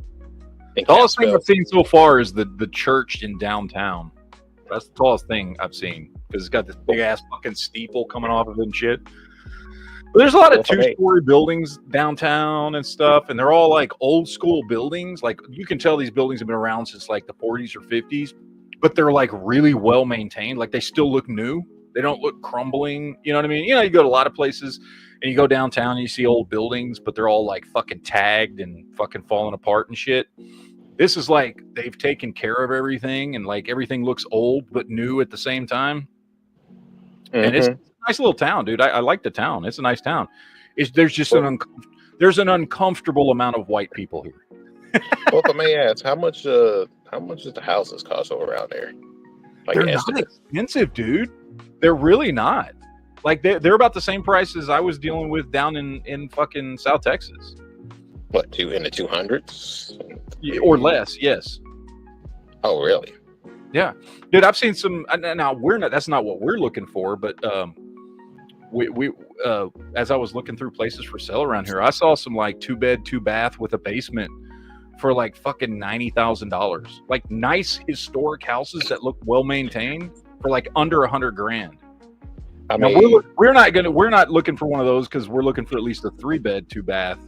The tallest thing I've seen so far is the church in downtown. That's the tallest thing I've seen because it's got this big ass fucking steeple coming off of it and shit. But there's a lot of 2-story buildings downtown and stuff, and they're all like old school buildings. Like you can tell these buildings have been around since like the 40s or 50s, but they're like really well maintained. Like they still look new. They don't look crumbling. You know what I mean? You know, you go to a lot of places and you go downtown and you see old buildings, but they're all like fucking tagged and fucking falling apart and shit. This is like they've taken care of everything, and like everything looks old but new at the same time. And it's a nice little town, dude. I like the town. It's a nice town. There's just there's an uncomfortable amount of white people here. Well, if I may ask, how much does the houses cost over around there? Like they're not expensive, dude. They're really not. Like they're about the same price as I was dealing with down in fucking South Texas. What, in the 200s or less? Yes. Oh, really? Yeah, dude. I've seen some. Now that's not what we're looking for, but we as I was looking through places for sale around here, I saw some like 2-bed, 2-bath with a basement for like fucking $90,000. Like nice historic houses that look well maintained for like under $100,000. I mean, now we're not looking for one of those because we're looking for at least a 3-bed, 2-bath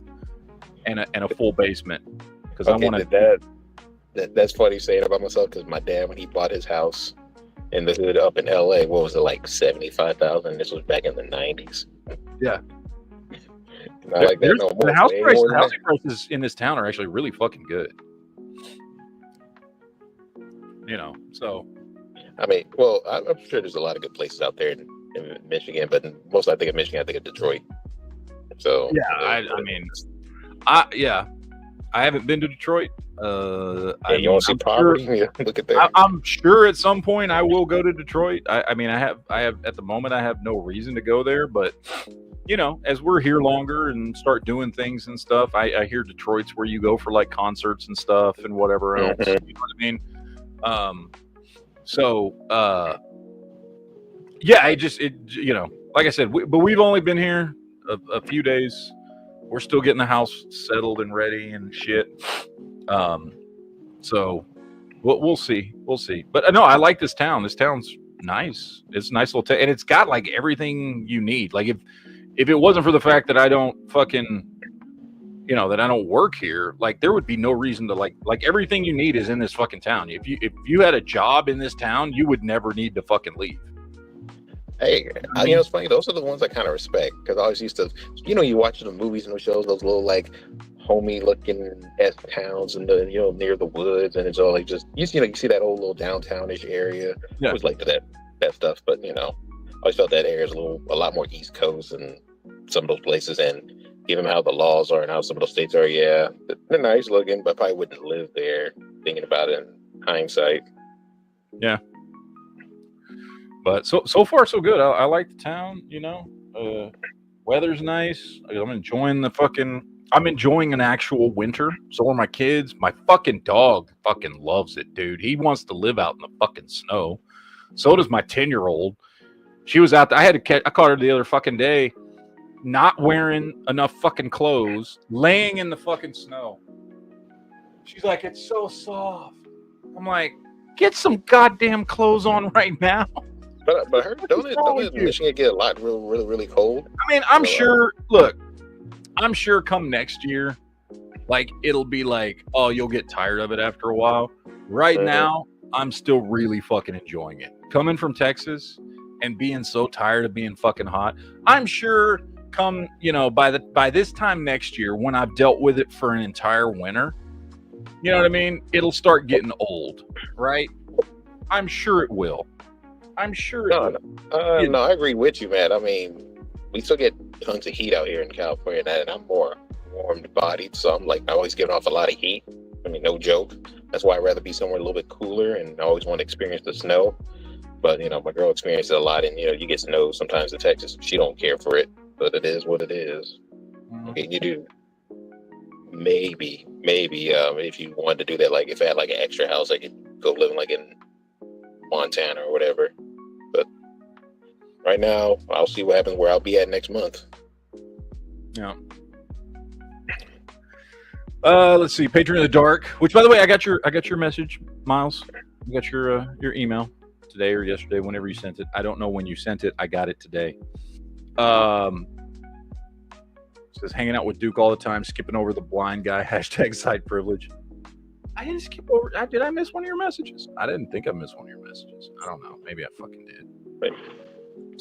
and a full basement because I want to. That's funny saying about myself because my dad, when he bought his house in the hood up in LA, what was it, like $75,000? This was back in the 90s. Yeah. Not like that no more. The housing prices in this town are actually really fucking good. You know, so. I mean, well, I'm sure there's a lot of good places out there in Michigan, but most I think of Michigan, I think of Detroit. So yeah, I haven't been to Detroit. You want to see property? Sure, look at that. I'm sure at some point I will go to Detroit. I mean, I have at the moment I have no reason to go there, but you know, as we're here longer and start doing things and stuff, I hear Detroit's where you go for like concerts and stuff and whatever else. You know what I mean? Yeah, you know, like I said, but we've only been here a few days. We're still getting the house settled and ready and shit. So we'll see. But no, I like this town. This town's nice. It's a nice little town, and it's got like everything you need. Like if it wasn't for the fact that I don't fucking, you know, that I don't work here, like there would be no reason to like everything you need is in this fucking town. If you had a job in this town, you would never need to fucking leave. Hey, you know, it's funny. Those are the ones I kind of respect because I always used to, you know, you watch the movies and the shows, those little like homey looking towns and the, you know, near the woods, and it's all like just you see that old little downtownish area. Yeah. I always liked that stuff, but you know, I always felt that area is a lot more East Coast and some of those places, and given how the laws are and how some of those states are, yeah, they're nice looking, but I probably wouldn't live there. Thinking about it in hindsight. Yeah. But so far so good. I like the town, you know. Weather's nice. I'm enjoying an actual winter. So are my kids. My fucking dog fucking loves it, dude. He wants to live out in the fucking snow. So does my 10-year-old. She was out there. I caught her the other fucking day, not wearing enough fucking clothes, laying in the fucking snow. She's like, it's so soft. I'm like, get some goddamn clothes on right now. But don't Michigan get a lot really cold? I mean, I'm sure come next year, like it'll be like, oh, you'll get tired of it after a while. Right now, I'm still really fucking enjoying it. Coming from Texas, and being so tired of being fucking hot. I'm sure come, by this time next year, when I've dealt with it for an entire winter, you know what I mean? It'll start getting old, right? I'm sure it will. I'm sure it will. No, I agree with you, man. I mean, we still get tons of heat out here in California, and I'm more warm-bodied, so I'm like, I always giving off a lot of heat. I mean, no joke. That's why I'd rather be somewhere a little bit cooler, and I always want to experience the snow. But, my girl experiences it a lot, and, you get snow sometimes in Texas. She don't care for it, but it is what it is. Okay, you do. Maybe, if you wanted to do that, like, if I had, like, an extra house, I could go living, like, in Montana or whatever. But right now, I'll see what happens where I'll be at next month. Yeah. Let's see. Patron in the Dark. Which, by the way, I got your message, Miles. I got your email today or yesterday, whenever you sent it. I don't know when you sent it. I got it today. Says hanging out with Duke all the time, skipping over the blind guy. # side privilege. I didn't skip over. Did I miss one of your messages? I didn't think I missed one of your messages. I don't know. Maybe I fucking did.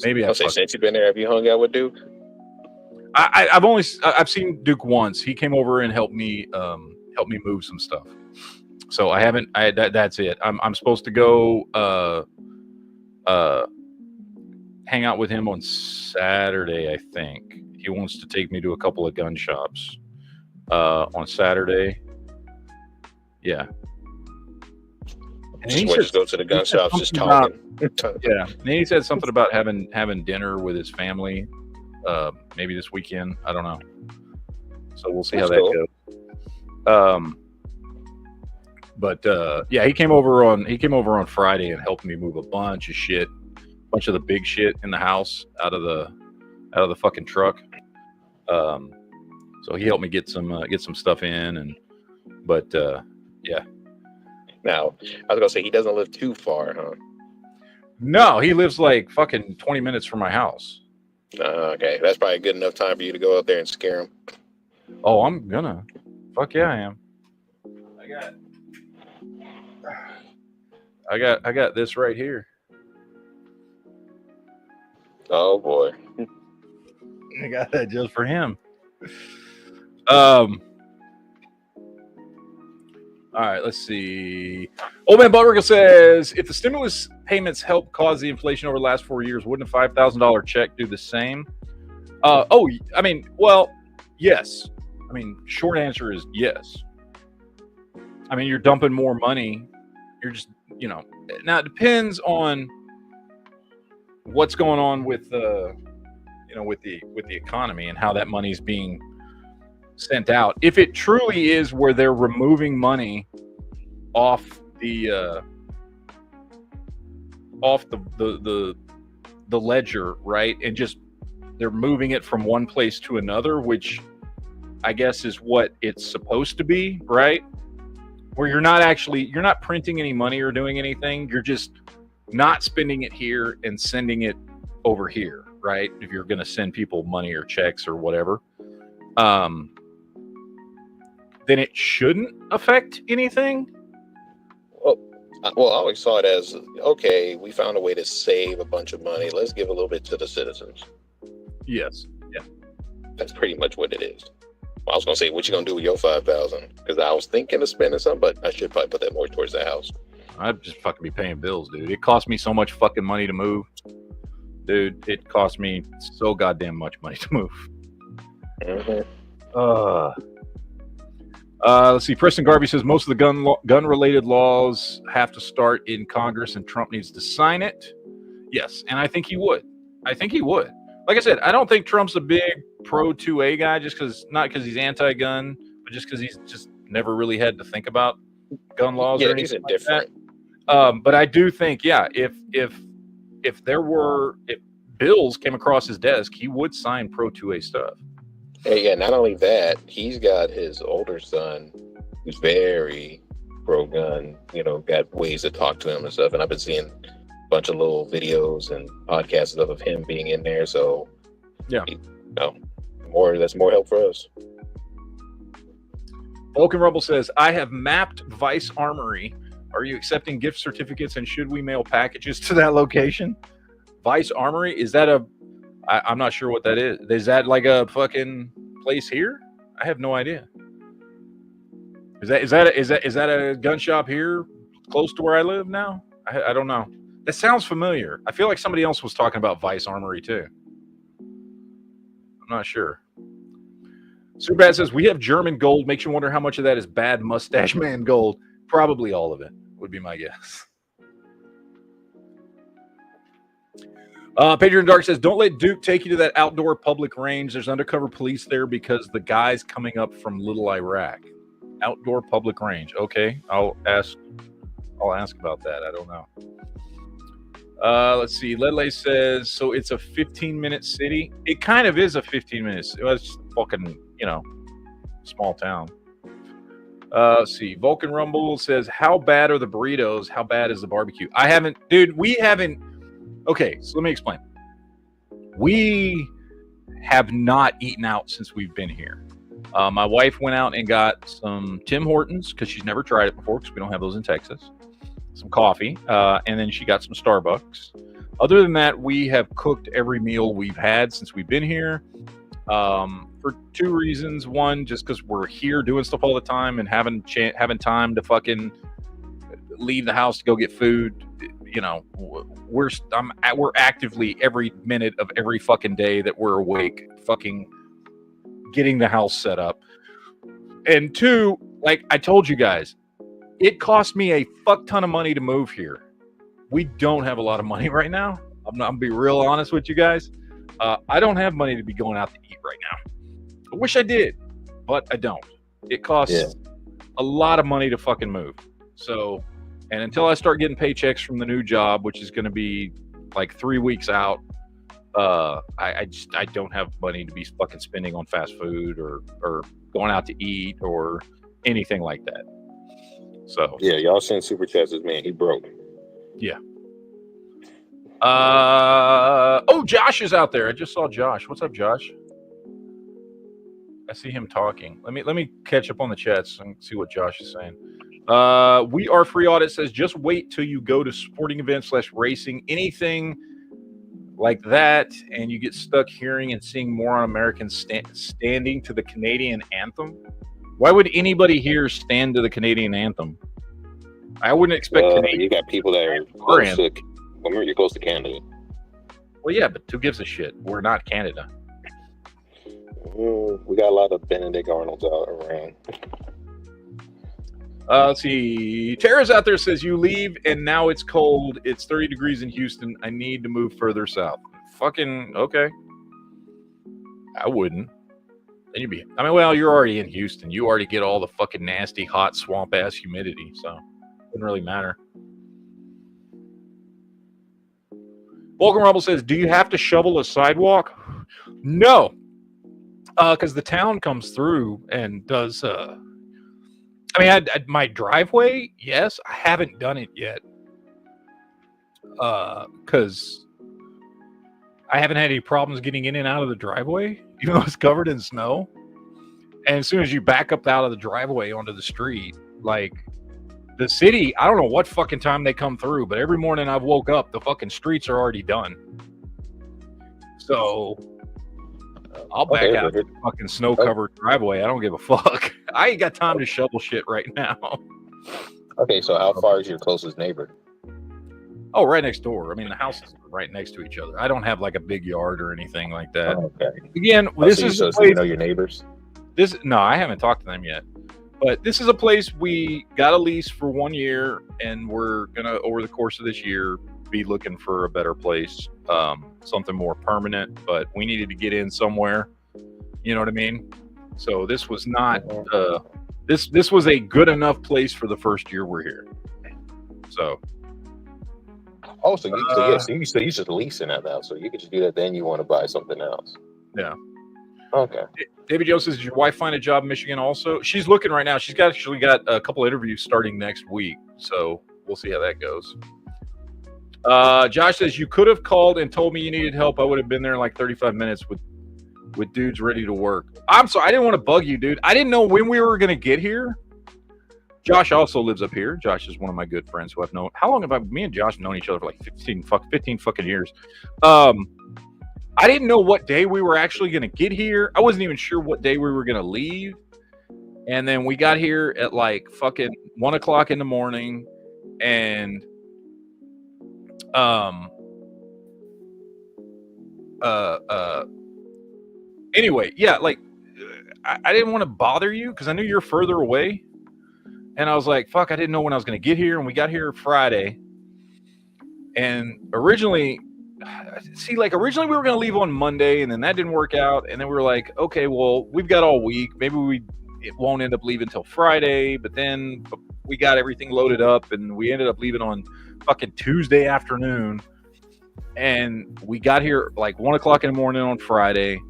Maybe I'll say, since you've been there, have you hung out with Duke? I've seen Duke once. He came over and helped me move some stuff. So I haven't. That's it. I'm supposed to go hang out with him on Saturday. I think he wants to take me to a couple of gun shops on Saturday. Yeah. Just go to the gun shops, just talking. Yeah. And he said something about having dinner with his family. Maybe this weekend. I don't know. So we'll see how that goes. But yeah, he came over on Friday and helped me move a bunch of the big shit in the house out of the fucking truck. So he helped me get some stuff in, but yeah. Now, I was gonna say he doesn't live too far, huh? No, he lives like fucking 20 minutes from my house. Okay, that's probably a good enough time for you to go out there and scare him. Oh, I'm gonna. Fuck yeah, I am. I got this right here. Oh boy. I got that just for him. All right, let's see. Old Man Buttergirl says, if the stimulus payments helped cause the inflation over the last 4 years, wouldn't a $5,000 check do the same? Yes. I mean, short answer is yes. I mean, you're dumping more money. You're just, now it depends on what's going on with the economy and how that money's being sent out. If it truly is where they're removing money off the ledger, right, and just they're moving it from one place to another, which I guess is what it's supposed to be, right? Where you're not printing any money or doing anything. You're just not spending it here and sending it over here, right? If you're going to send people money or checks or whatever, then it shouldn't affect anything. Well, I always saw it as, okay, we found a way to save a bunch of money. Let's give a little bit to the citizens. Yes. Yeah. That's pretty much what it is. I was going to say, what you going to do with your $5,000? Because I was thinking of spending some, but I should probably put that more towards the house. I'd just fucking be paying bills, dude. It cost me so much fucking money to move. Dude, it cost me so goddamn much money to move. Mm-hmm. Let's see. Preston Garvey says most of the gun-related laws have to start in Congress, and Trump needs to sign it. Yes, and I think he would. Like I said, I don't think Trump's a big pro-2A guy, not because he's anti-gun, but just because he's just never really had to think about gun laws or anything like that. But I do think, yeah, if bills came across his desk, he would sign pro-2A stuff. Hey, yeah, not only that, he's got his older son who's very pro-gun, got ways to talk to him and stuff. And I've been seeing a bunch of little videos and podcasts and stuff of him being in there. So, yeah, that's more help for us. Vulcan Rumble says, I have mapped Vice Armory. Are you accepting gift certificates, and should we mail packages to that location? Vice Armory, is that I'm not sure what that is. Is that like a fucking place here? I have no idea. Is that a gun shop here close to where I live now? I don't know. That sounds familiar. I feel like somebody else was talking about Vice Armory too. I'm not sure. Superbad says, we have German gold. Makes you wonder how much of that is bad mustache man gold. Probably all of it would be my guess. Patreon Dark says, don't let Duke take you to that outdoor public range. There's undercover police there because the guy's coming up from Little Iraq. Outdoor public range. Okay, I'll ask about that. I don't know. Let's see. Ledley says, so it's a 15-minute city. It kind of is a 15-minute. It's fucking, small town. Let's see. Vulcan Rumble says, how bad are the burritos? How bad is the barbecue? We haven't. Okay, so let me explain. We have not eaten out since we've been here. My wife went out and got some Tim Hortons because she's never tried it before because we don't have those in Texas. Some coffee, and then she got some Starbucks. Other than that, we have cooked every meal we've had since we've been here for two reasons. One, just because we're here doing stuff all the time and having time to fucking leave the house to go get food. We're actively every minute of every fucking day that we're awake, fucking getting the house set up. And two, like I told you guys, it cost me a fuck ton of money to move here. We don't have a lot of money right now. I'm gonna be real honest with you guys. I don't have money to be going out to eat right now. I wish I did, but I don't. It costs a lot of money to fucking move. So, and until I start getting paychecks from the new job, which is going to be like 3 weeks out, I don't have money to be fucking spending on fast food or going out to eat or anything like that. So yeah, y'all send super chats as man. He broke. Yeah. Josh is out there. I just saw Josh. What's up, Josh? I see him talking. Let me catch up on the chats and see what Josh is saying. We Are Free Audit says, just wait till you go to sporting events / racing, anything like that, and you get stuck hearing and seeing more on Americans standing to the Canadian anthem. Why would anybody here stand to the Canadian anthem? I wouldn't expect you got people that are close to, remember you're close to Canada. Well, yeah, but who gives a shit? We're not Canada. We got a lot of Benedict Arnolds out around. Let's see. Tara's out there, says, you leave and now it's cold. It's 30 degrees in Houston. I need to move further south. Fucking okay. I wouldn't. Then you'd be, you're already in Houston. You already get all the fucking nasty, hot, swamp ass humidity. So it wouldn't really matter. Vulcan Rumble says, do you have to shovel a sidewalk? No. Because the town comes through and does my driveway, yes. I haven't done it yet. Because I haven't had any problems getting in and out of the driveway, even though it's covered in snow. And as soon as you back up out of the driveway onto the street, like the city, I don't know what fucking time they come through, but every morning I've woke up, the fucking streets are already done. So I'll back out the fucking snow-covered driveway. I don't give a fuck. I ain't got time to shovel shit right now. Okay, so how far is your closest neighbor? Oh, right next door. The houses are right next to each other. I don't have like a big yard or anything like that. Oh, okay. Again, this is so you know your neighbors? No, I haven't talked to them yet. But this is a place we got a lease for 1 year, and we're gonna, over the course of this year, be looking for a better place, something more permanent. But we needed to get in somewhere. You know what I mean? So this was not this was a good enough place for the first year we're here. So. Oh, so you just leasing that now, so you could just do that. Then you want to buy something else. Yeah. Okay. David Jones says, did your wife find a job in Michigan also? She's looking right now. She's actually got a couple interviews starting next week, so we'll see how that goes. Josh says, you could have called and told me you needed help. I would have been there in like 35 minutes with dudes ready to work. I'm sorry. I didn't want to bug you, dude. I didn't know when we were going to get here. Josh also lives up here. Josh is one of my good friends who I've known. How long have me and Josh known each other for? Like 15 fucking years. I didn't know what day we were actually going to get here. I wasn't even sure what day we were going to leave. And then we got here at like fucking 1 o'clock in the morning. And, anyway, yeah, like I didn't want to bother you because I knew you're further away. And I was like, fuck, I didn't know when I was going to get here. And we got here Friday. And originally we were going to leave on Monday, and then that didn't work out. And then we were like, okay, well, we've got all week. Maybe it won't end up leaving till Friday. But then we got everything loaded up, and we ended up leaving on fucking Tuesday afternoon. And we got here like 1 o'clock in the morning on Friday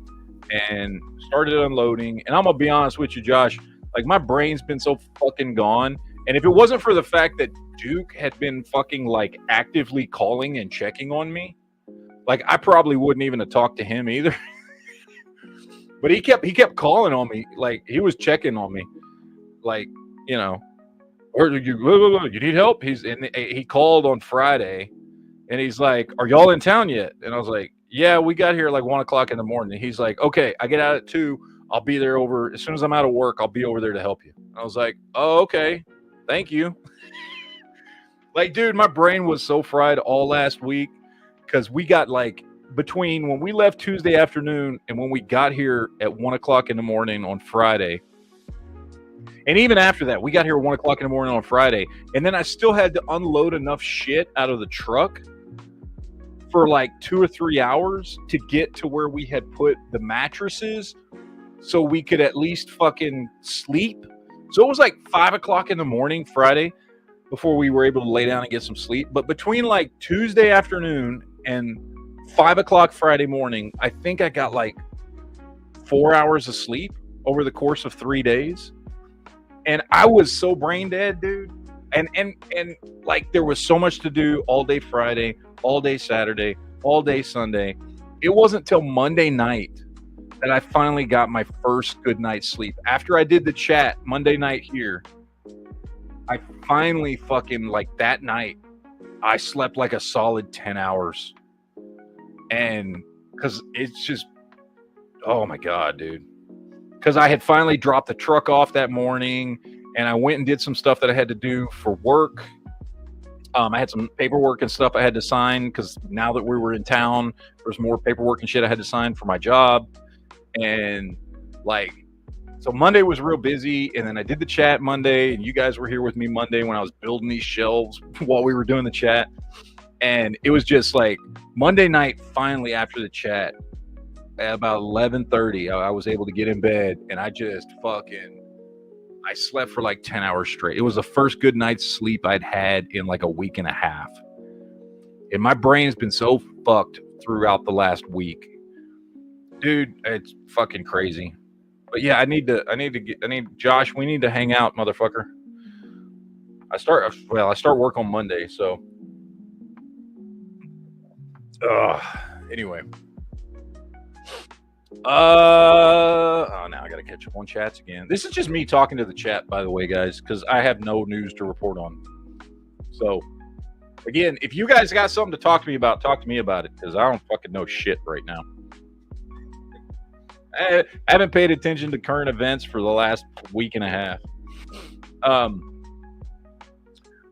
and started unloading. And I'm going to be honest with you, Josh, like my brain's been so fucking gone. And if it wasn't for the fact that Duke had been fucking like actively calling and checking on me, like I probably wouldn't even have talked to him either. But he kept calling on me. Like he was checking on me. Like, you know, you need help? He called on Friday and he's like, are y'all in town yet? And I was like, yeah, we got here like 1 o'clock in the morning. He's like, okay, I get out at 2. I'll be there as soon as I'm out of work. I'll be over there to help you. I was like, oh, okay. Thank you. Like, dude, my brain was so fried all last week because we got like between when we left Tuesday afternoon and when we got here at 1 o'clock in the morning on Friday. And even after that, we got here at 1 o'clock in the morning on Friday. And then I still had to unload enough shit out of the truck for like 2 or 3 hours to get to where we had put the mattresses so we could at least fucking sleep. So it was like 5 o'clock in the morning Friday before we were able to lay down and get some sleep. But between like Tuesday afternoon and 5 o'clock Friday morning, I think I got like 4 hours of sleep over the course of 3 days. And I was so brain dead, dude. And like there was so much to do all day Friday, all day Saturday, all day Sunday. It wasn't till Monday night that I finally got my first good night's sleep. After I did the chat Monday night here, I finally fucking, like that night, I slept like a solid 10 hours. And because it's just, oh my God, dude. Because I had finally dropped the truck off that morning and I went and did some stuff that I had to do for work. I had some paperwork and stuff I had to sign because now that we were in town, there was more paperwork and shit I had to sign for my job. And like, so Monday was real busy. And then I did the chat Monday and you guys were here with me Monday when I was building these shelves while we were doing the chat. And it was just like Monday night, finally after the chat, at about 11:30, I was able to get in bed and I just I slept for like 10 hours straight. It was the first good night's sleep I'd had in like a week and a half. And my brain's been so fucked throughout the last week. Dude, it's fucking crazy. But yeah, I need Josh, we need to hang out, motherfucker. I start work on Monday, so anyway. Now I gotta catch up on chats again. This is just me talking to the chat, by the way, guys, because I have no news to report on. So again, if you guys got something to talk to me about it, because I don't fucking know shit right now. I haven't paid attention to current events for the last week and a half.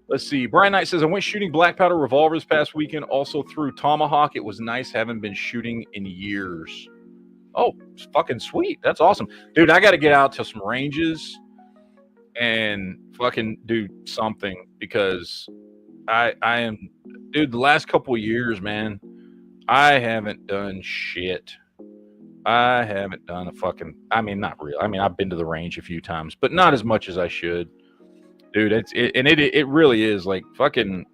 Let's see. Brian Knight says, I went shooting black powder revolvers past weekend, also threw Tomahawk. It was nice. Haven't been shooting in years. Oh, it's fucking sweet. That's awesome. Dude, I got to get out to some ranges and fucking do something because I am, dude, the last couple of years, man, I haven't done shit. I haven't done a fucking, not real. I've been to the range a few times, but not as much as I should. Dude, it really is like fucking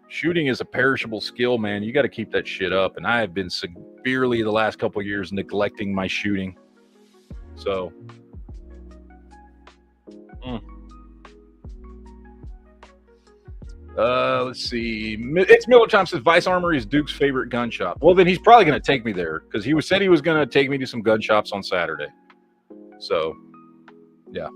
shooting is a perishable skill, man. You got to keep that shit up. And I have been severely the last couple of years neglecting my shooting. So, let's see. It's Miller Time says Vice Armory is Duke's favorite gun shop. Well, then he's probably going to take me there because said he was going to take me to some gun shops on Saturday. So, yeah.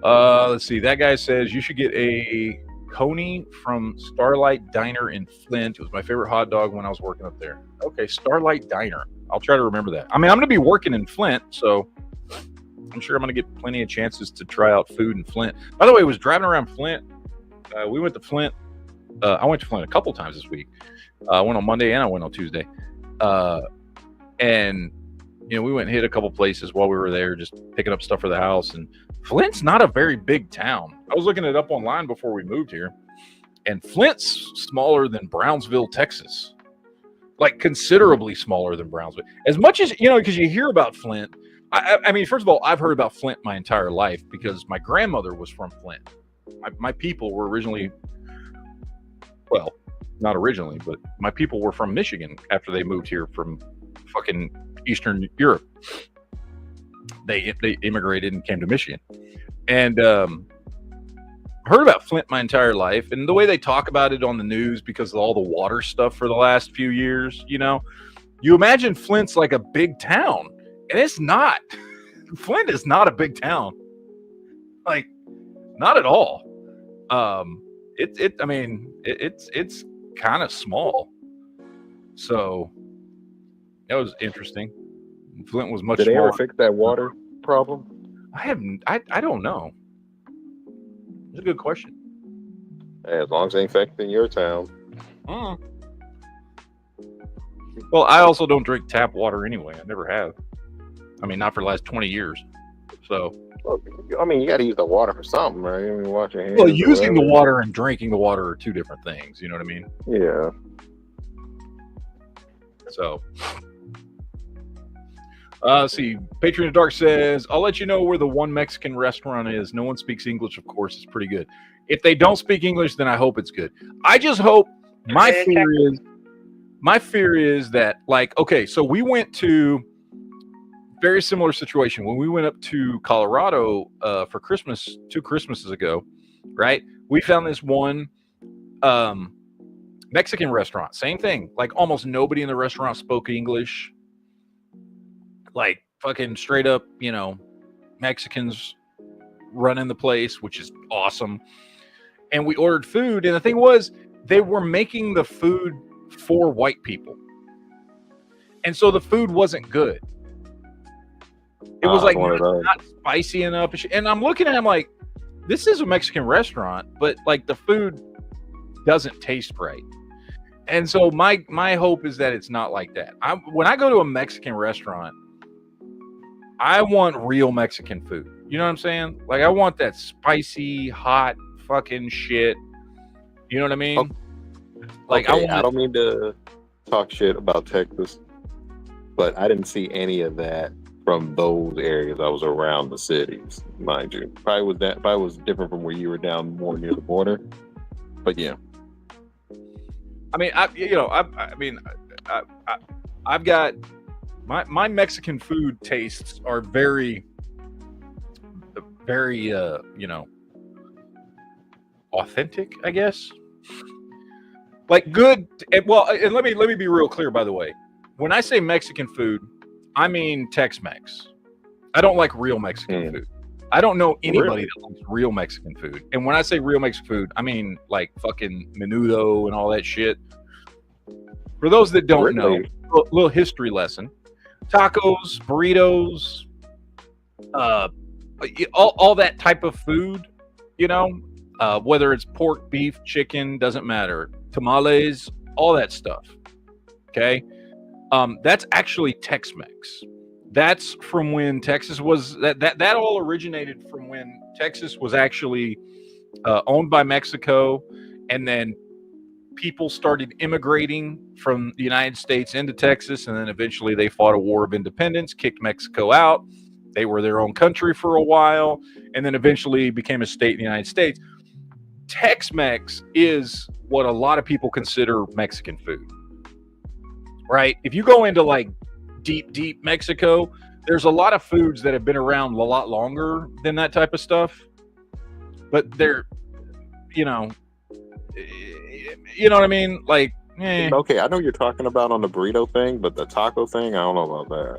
Let's see. That guy says you should get a Coney from Starlight Diner in Flint. It was my favorite hot dog when I was working up there. Okay, Starlight Diner. I'll try to remember that. I mean, I'm going to be working in Flint, so I'm sure I'm going to get plenty of chances to try out food in Flint. By the way, I was driving around Flint. We went to Flint. I went to Flint a couple times this week. I went on Monday and I went on Tuesday. And, you know, we went and hit a couple places while we were there, just picking up stuff for the house. And Flint's not a very big town. I was looking it up online before we moved here. And Flint's smaller than Brownsville, Texas. Like considerably smaller than Brownsville. As much as, you know, because you hear about Flint. I mean, first of all, I've heard about Flint my entire life because my grandmother was from Flint. My people were originally, well, not originally, but my people were from Michigan after they moved here from fucking Eastern Europe. They immigrated and came to Michigan. And heard about Flint my entire life. And the way they talk about it on the news because of all the water stuff for the last few years, you know, you imagine Flint's like a big town. And it's not. Flint is not a big town. Like, not at all. It's kind of small. So that was interesting. Flint was much Did they smaller. ever fix that water problem? I don't know. It's a good question. Hey, as long as it ain't affecting your town. Well, I also don't drink tap water anyway. I never have. I mean, not for the last 20 years. So, Well, I mean, you got to use the water for something, right? I mean, wash your hands. well, or using the whatever. water and drinking the water are two different things. You know what I mean? Yeah. So, let's see. Patron of Dark says, I'll let you know where the one Mexican restaurant is. No one speaks English, of course. It's pretty good. If they don't speak English, then I hope it's good. I just hope my fear is that, like, okay, so we went to very similar situation when we went up to Colorado for Christmas 2 Christmases ago, right? We found this one Mexican restaurant. Same thing. Like almost nobody in the restaurant spoke English. Like fucking straight up, you know, Mexicans running the place, which is awesome. And we ordered food. And the thing was, they were making the food for white people. And so the food wasn't good. It was like not spicy enough. And I'm looking at him like, this is a Mexican restaurant, but like the food doesn't taste right. And so my hope is that it's not like that. When I go to a Mexican restaurant, I want real Mexican food. You know what I'm saying? Like I want that spicy, hot fucking shit. You know what I mean? Okay. Like I don't mean to talk shit about Texas, but I didn't see any of that from those areas. I was around the cities, mind you. Probably was different from where you were down more near the border. But yeah. I mean, I've got my Mexican food tastes are very, very, you know, authentic, I guess. Like good. Well, and let me be real clear, by the way. When I say Mexican food, I mean Tex-Mex. I don't like real Mexican food. I don't know anybody that likes real Mexican food. And when I say real Mexican food, I mean like fucking menudo and all that shit. For those that don't know, a little history lesson. Tacos, burritos, all that type of food, you know, whether it's pork, beef, chicken, doesn't matter. Tamales, all that stuff. Okay. That's actually Tex-Mex. That's from when Texas was that all originated from when Texas was actually owned by Mexico, and then people started immigrating from the United States into Texas, and then eventually they fought a war of independence, kicked Mexico out. They were their own country for a while, and then eventually became a state in the United States. Tex-Mex is what a lot of people consider Mexican food. Right? If you go into like deep Mexico, there's a lot of foods that have been around a lot longer than that type of stuff. But they're, you know what I mean? Like, Okay, I know you're talking about on the burrito thing, but the taco thing, I don't know about that.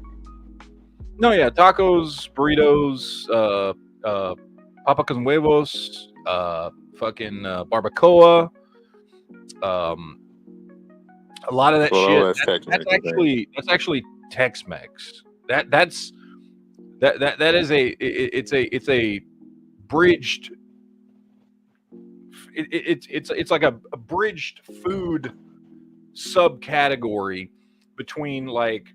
No, yeah, tacos, burritos, papa con huevos, fucking barbacoa, a lot of that Well, shit. that's Tex-Mex, I think. That's actually Tex-Mex. That is it's a bridged. It's like a bridged food subcategory between like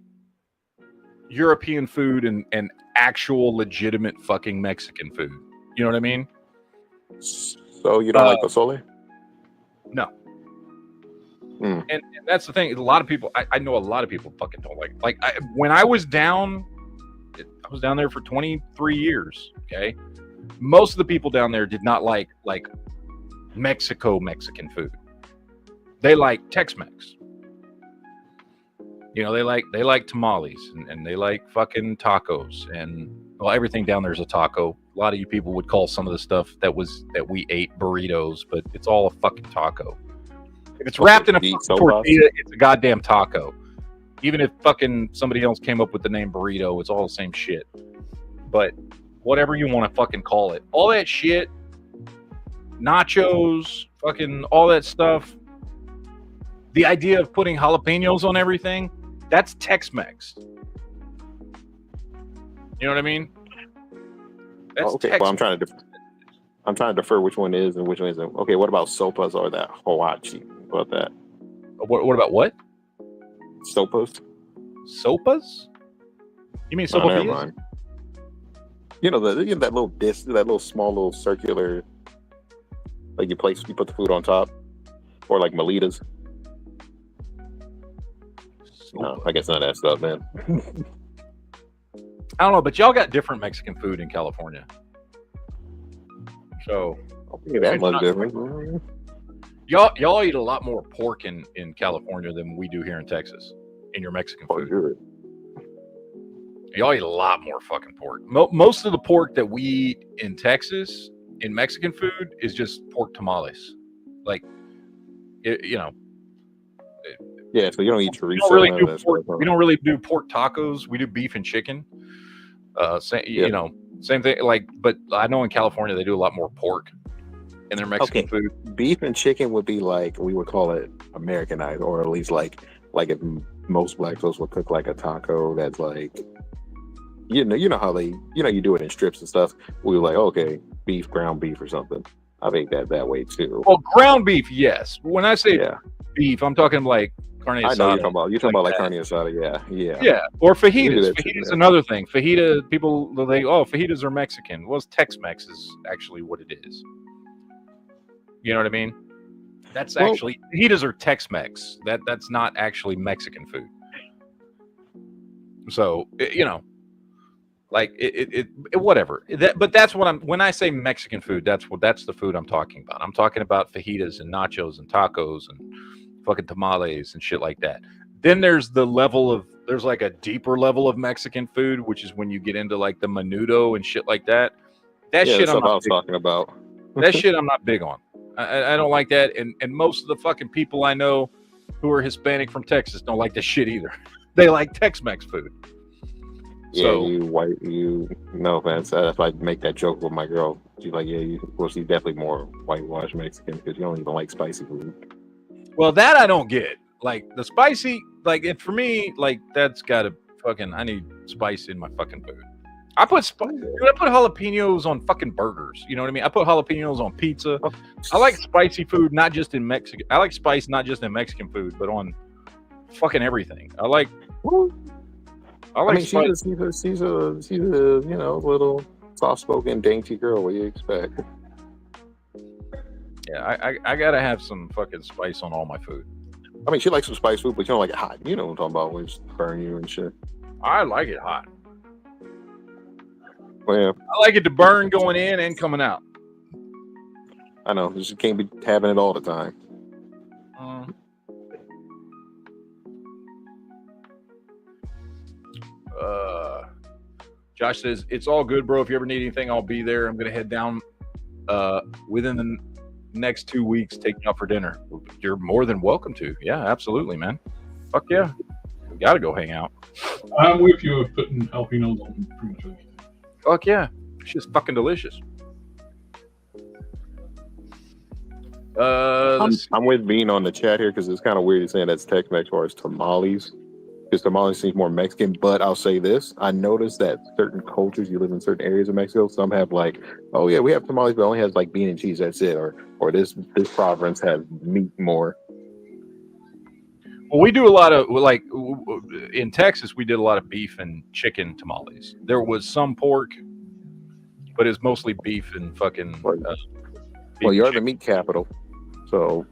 European food and actual legitimate fucking Mexican food. You know what I mean? So you don't like pozole? No. Mm. And that's the thing. A lot of people, I know a lot of people fucking don't like. When I was down there for 23 years. Okay, most of the people down there did not like Mexican food. They like Tex-Mex. You know, they like tamales and they like fucking tacos and well, everything down there is a taco. A lot of you people would call some of the stuff that we ate burritos, but it's all a fucking taco. If it's wrapped in a fucking tortilla, it's a goddamn taco. Even if fucking somebody else came up with the name burrito, it's all the same shit. But whatever you want to fucking call it, all that shit, nachos, fucking all that stuff. The idea of putting jalapenos on everything, that's Tex-Mex. You know what I mean? That's okay, Tex-Mex. well, I'm trying to defer which one is and which one isn't. Okay, what about sopas or that hibachi? What about that? What about what? Sopas? Sopas? You mean Oh, never sopapillas? mind. You know that little disc, that little small little circular, like you put the food on top, or like Melitas. No, I guess none of that stuff, man. I don't know, but y'all got different Mexican food in California. So Okay, that much different. y'all eat a lot more pork in California than we do here in Texas in your Mexican food. Good. Y'all eat a lot more fucking pork. Most of the pork that we eat in Texas in Mexican food is just pork tamales. Like, Yeah, so you don't eat chorizo. We don't really none do of that pork. stuff, We don't really do pork tacos. We do beef and chicken. You know, same thing. Like, but I know in California they do a lot more pork in their Mexican food. Beef and chicken would be like, we would call it Americanized, or at least like if most black folks would cook like a taco that's like, you know how they, you do it in strips and stuff. We were like, okay, ground beef or something. I think that way too. Well, ground beef, yes. When I say Yeah. beef, I'm talking like carne asada. I know you're talking about like carne asada, yeah. Yeah, or We do fajitas. that too, Fajitas yeah. another thing. Fajita, people they fajitas are Mexican. Well, Tex-Mex is actually what it is. You know what I mean? That's actually fajitas are Tex-Mex. That's not actually Mexican food. So like it whatever. But that's what when I say Mexican food, that's the food I'm talking about. I'm talking about fajitas and nachos and tacos and fucking tamales and shit like that. Then there's like a deeper level of Mexican food, which is when you get into like the menudo and shit like that. That shit I was talking about. That shit I'm not big on. I don't like that, and most of the fucking people I know who are Hispanic from Texas don't like this shit either. They like Tex-Mex food. Yeah, So, no offense. If I make that joke with my girl, she's like, she's definitely more whitewashed Mexican because you don't even like spicy food. well, that I don't get. Like the spicy, like it for me, like that's gotta fucking. I need spice in my fucking food. I put jalapenos on fucking burgers. You know what I mean? I put jalapenos on pizza. I like spicy food, not just in Mexican. I like spice, not just in Mexican food, but on fucking everything. I mean, she's a little soft-spoken, dainty girl. What do you expect? Yeah, I gotta have some fucking spice on all my food. I mean, she likes some spice food, but you don't like it hot. You know what I'm talking about? When it's burn you and shit. I like it hot. Well, yeah, I like it to burn going in and coming out. I know. You just can't be having it all the time. Josh says, it's all good, bro. If you ever need anything, I'll be there. I'm going to head down within the next 2 weeks, take you out for dinner. You're more than welcome to. Yeah, absolutely, man. Fuck yeah. We got to go hang out. I'm with you of putting jalapenos on pretty much everything. Fuck yeah. It's just fucking delicious. I'm with Bean on the chat here because it's kind of weird saying that's Tex-Mex as far as tamales. Because tamales seems more Mexican, but I'll say this: I noticed that certain cultures, you live in certain areas of Mexico, some have like, oh yeah, we have tamales, but it only has like bean and cheese. That's it, or this province has meat more. Well, we do a lot of like in Texas. We did a lot of beef and chicken tamales. There was some pork, but it's mostly beef and fucking. Well, you're the meat capital, so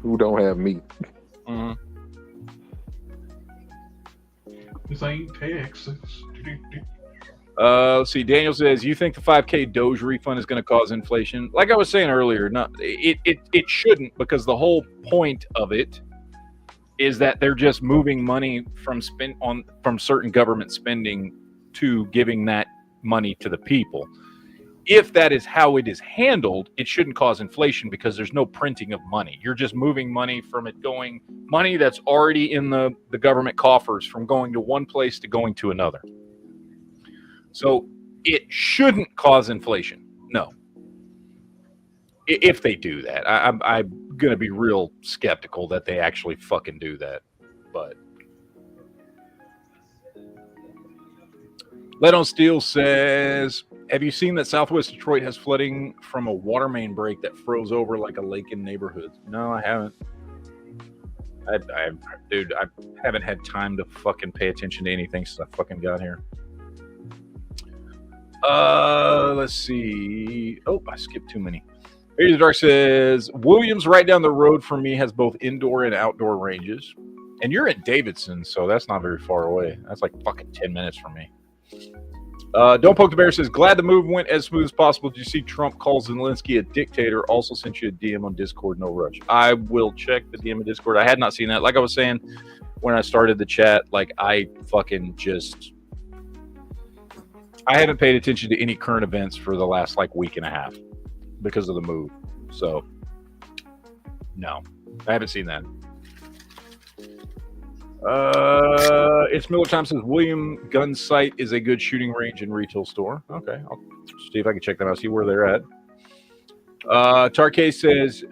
who don't have meat? Mm-hmm. This ain't Texas. Let's see. Daniel says, "You think the 5K Doge refund is going to cause inflation?" Like I was saying earlier, it shouldn't, because the whole point of it is that they're just moving money from certain government spending to giving that money to the people. If that is how it is handled, it shouldn't cause inflation because there's no printing of money. You're just moving money from money that's already in the government coffers from going to one place to going to another. So it shouldn't cause inflation. No. If they do that, I'm going to be real skeptical that they actually fucking do that. But Let on Steel says, have you seen that Southwest Detroit has flooding from a water main break that froze over like a lake in neighborhoods? No, I haven't. Dude, I haven't had time to fucking pay attention to anything since I fucking got here. Let's see. Oh, I skipped too many. Here's the Dark says, Williams right down the road from me has both indoor and outdoor ranges. And you're in Davidson, so that's not very far away. That's like fucking 10 minutes from me. Don't Poke the Bear says, glad the move went as smooth as possible. Did you see Trump calls Zelensky a dictator? Also sent you a DM on Discord, no rush. I will check the DM on Discord. I had not seen that. Like I was saying when I started the chat, like I haven't paid attention to any current events for the last like week and a half because of the move. So, no, I haven't seen that. It's Miller Time says William Gun Sight is a good shooting range and retail store. Okay, I'll see if I can check them out, see where they're at. Tarkay says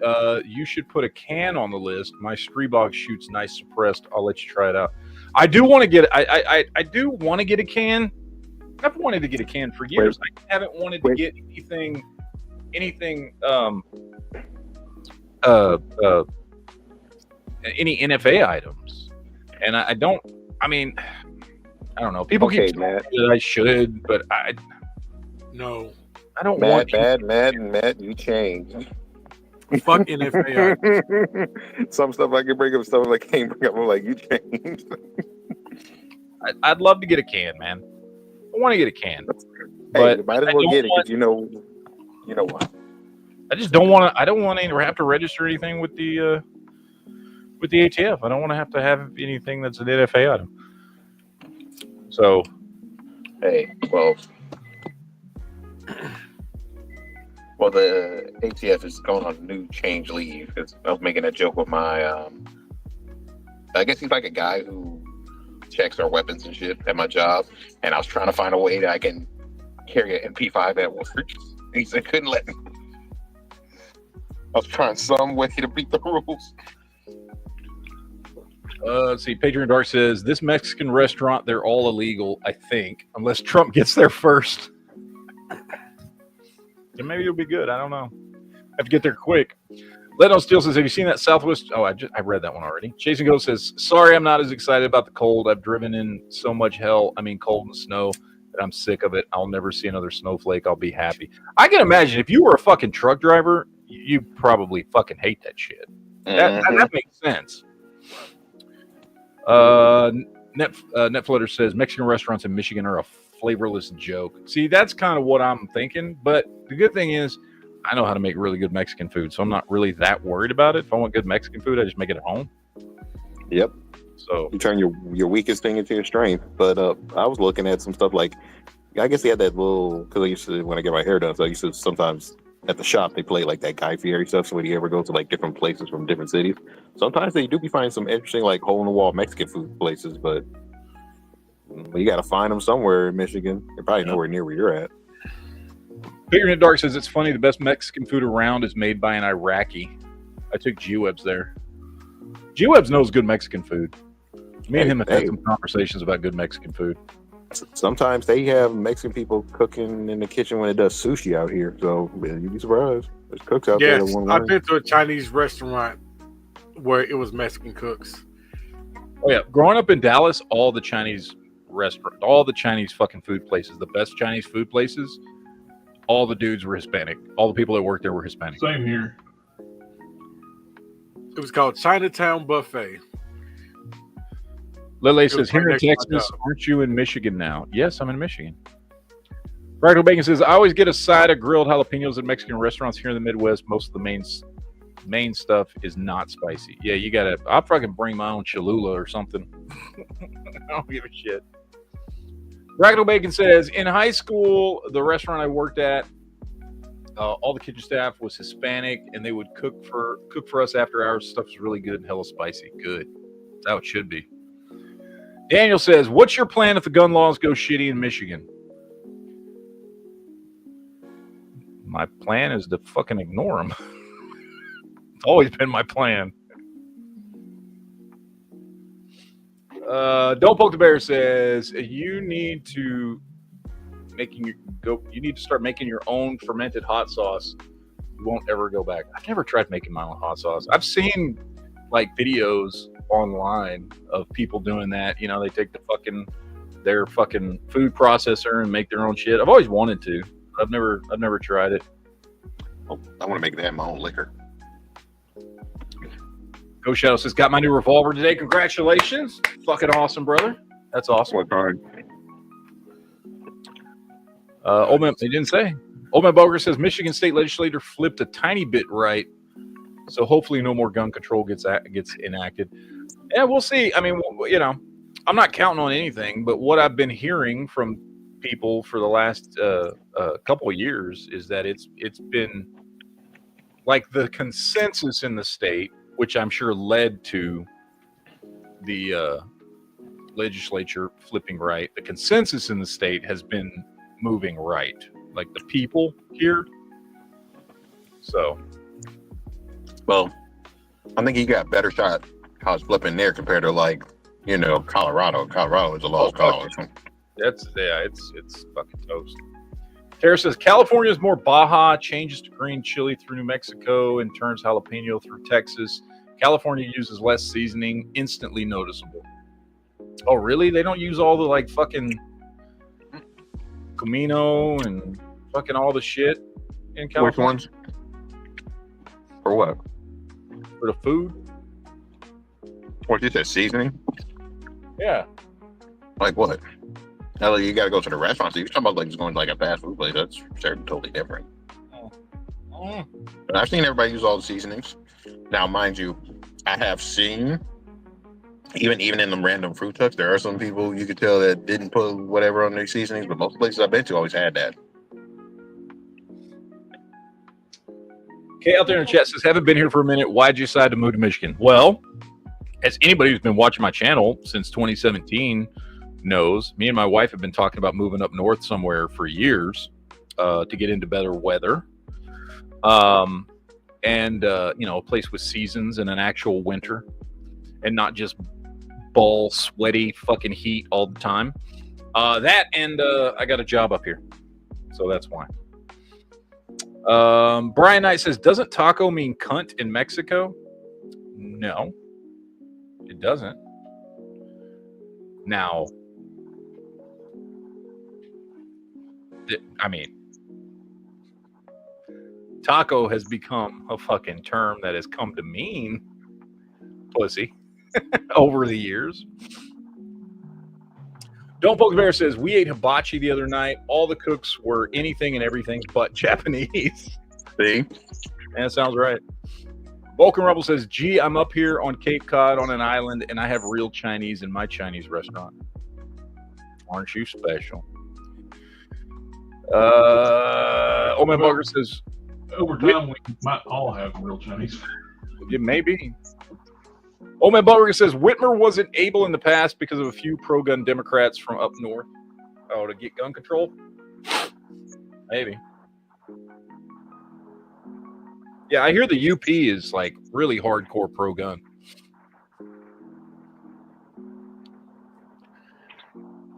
you should put a can on the list. My Screebog shoots nice suppressed. I'll let you try it out. I do want to get I do want to get a can. I've wanted to get a can for years. I haven't wanted to get anything any NFA items. And I don't know. People keep telling me that I should, but I don't want Matt, you changed. Fuck NFA. Some stuff I can bring up, stuff I can't bring up. I'm like, you changed. I'd love to get a can, man. I want to get a can. But you might as well get it because you know what. I just don't want to. I don't want to have to register anything with the ATF. I don't want to have anything that's an NFA item. So, hey, well, the ATF is going on a new change leave. I was making a joke with my, I guess he's like a guy who checks our weapons and shit at my job, and I was trying to find a way that I can carry an MP5 at work. He said couldn't let me. I was trying some way to beat the rules. Let's see. Patreon Dark says, this Mexican restaurant, they're all illegal, I think, unless Trump gets there first. And maybe it'll be good. I don't know. Have to get there quick. Let On Steel says, have you seen that Southwest? Oh, I read that one already. Chasing Ghost says, sorry, I'm not as excited about the cold. I've driven in so much hell. I mean, cold and snow, that I'm sick of it. I'll never see another snowflake. I'll be happy. I can imagine if you were a fucking truck driver, you probably fucking hate that shit. That makes sense. Netflutter says Mexican restaurants in Michigan are a flavorless joke. See, that's kind of what I'm thinking. But the good thing is, I know how to make really good Mexican food, so I'm not really that worried about it. If I want good Mexican food, I just make it at home. Yep. So you turn your weakest thing into your strength. But I was looking at some stuff like, I guess they had that little, because I used to, when I get my hair done, so I used to sometimes at the shop they play like that Guy Fieri stuff. So when you ever go to like different places from different cities, sometimes they do be finding some interesting like hole in the wall Mexican food places, but you got to find them somewhere in Michigan. They're probably nowhere near where you're at. Bigger Than Dark says it's funny. The best Mexican food around is made by an Iraqi. I took G-Webs there. G-Webs knows good Mexican food. Me and him have had some conversations about good Mexican food. Sometimes they have Mexican people cooking in the kitchen when it does sushi out here. So you'd be surprised. There's cooks out there that Yes, want to I've learn. been to a Chinese restaurant where it was Mexican cooks. Oh yeah, growing up in Dallas, all the Chinese fucking food places, the best Chinese food places, all the dudes were Hispanic. All the people that worked there were Hispanic. Same here. It was called Chinatown Buffet. Lele It was says, here right in next to my Texas, job. aren't you in Michigan now? Yes, I'm in Michigan. Fractal Bacon says, I always get a side of grilled jalapenos at Mexican restaurants here in the Midwest. Most of the main stuff is not spicy. Yeah, you gotta, I'll fucking bring my own Cholula or something. I don't give a shit. Fractal Bacon says, in high school, the restaurant I worked at, all the kitchen staff was Hispanic, and they would cook for us after hours. Stuff was really good and hella spicy. Good. That's how it should be. Daniel says, what's your plan if the gun laws go shitty in Michigan? My plan is to fucking ignore them. It's always been my plan. Don't Poke the Bear says, you need to start making your own fermented hot sauce. You won't ever go back. I've never tried making my own hot sauce. I've seen like videos online of people doing that. You know, they take their fucking food processor and make their own shit. I've always wanted to. I've never tried it. Oh, I want to make that my own liquor. Go Shadow says, got my new revolver today. Congratulations. Fucking awesome, brother. That's awesome. What kind? Old Man, he didn't say. Old Man Boger says, Michigan State Legislature flipped a tiny bit right. So hopefully no more gun control gets enacted. Yeah, we'll see. I mean, you know, I'm not counting on anything, but what I've been hearing from people for the last couple of years is that it's been like the consensus in the state, which I'm sure led to the legislature flipping right. The consensus in the state has been moving right, like the people here. So, well, I think he got a better shot how it's flipping there compared to like, you know, Colorado. Colorado is a lost cause. It's fucking toast. Tara says California is more Baja, changes to green chili through New Mexico, and turns jalapeno through Texas. California uses less seasoning, instantly noticeable. Oh, really? They don't use all the like fucking Camino and fucking all the shit in California? Which ones? For what? For the food? What you said, seasoning? Yeah. Like what? Now you got to go to the restaurant. So you're talking about like just going to like a fast food place. That's totally different. But I've seen everybody use all the seasonings. Now, mind you, I have seen even in them random fruit trucks, there are some people you could tell that didn't put whatever on their seasonings, but most places I've been to always had that. Okay, out there in the chat says, haven't been here for a minute. Why'd you decide to move to Michigan? Well, as anybody who's been watching my channel since 2017 knows, me and my wife have been talking about moving up north somewhere for years to get into better weather. And you know, a place with seasons and an actual winter and not just ball sweaty fucking heat all the time. That and I got a job up here. So that's why. Brian Knight says, doesn't taco mean cunt in Mexico? No, it doesn't. Now, I mean, taco has become a fucking term that has come to mean pussy over the years. Don't Poke the Bear says, we ate hibachi the other night. All the cooks were anything and everything but Japanese. See? And it sounds right. Vulcan Rebel says, gee, I'm up here on Cape Cod on an island and I have real Chinese in my Chinese restaurant. Aren't you special? Oh my Bugger says, Over time, we might all have real Chinese. it may be. Old Man Butler says Whitmer wasn't able in the past because of a few pro-gun Democrats from up north. Oh, to get gun control? Maybe. Yeah, I hear the UP is like really hardcore pro gun.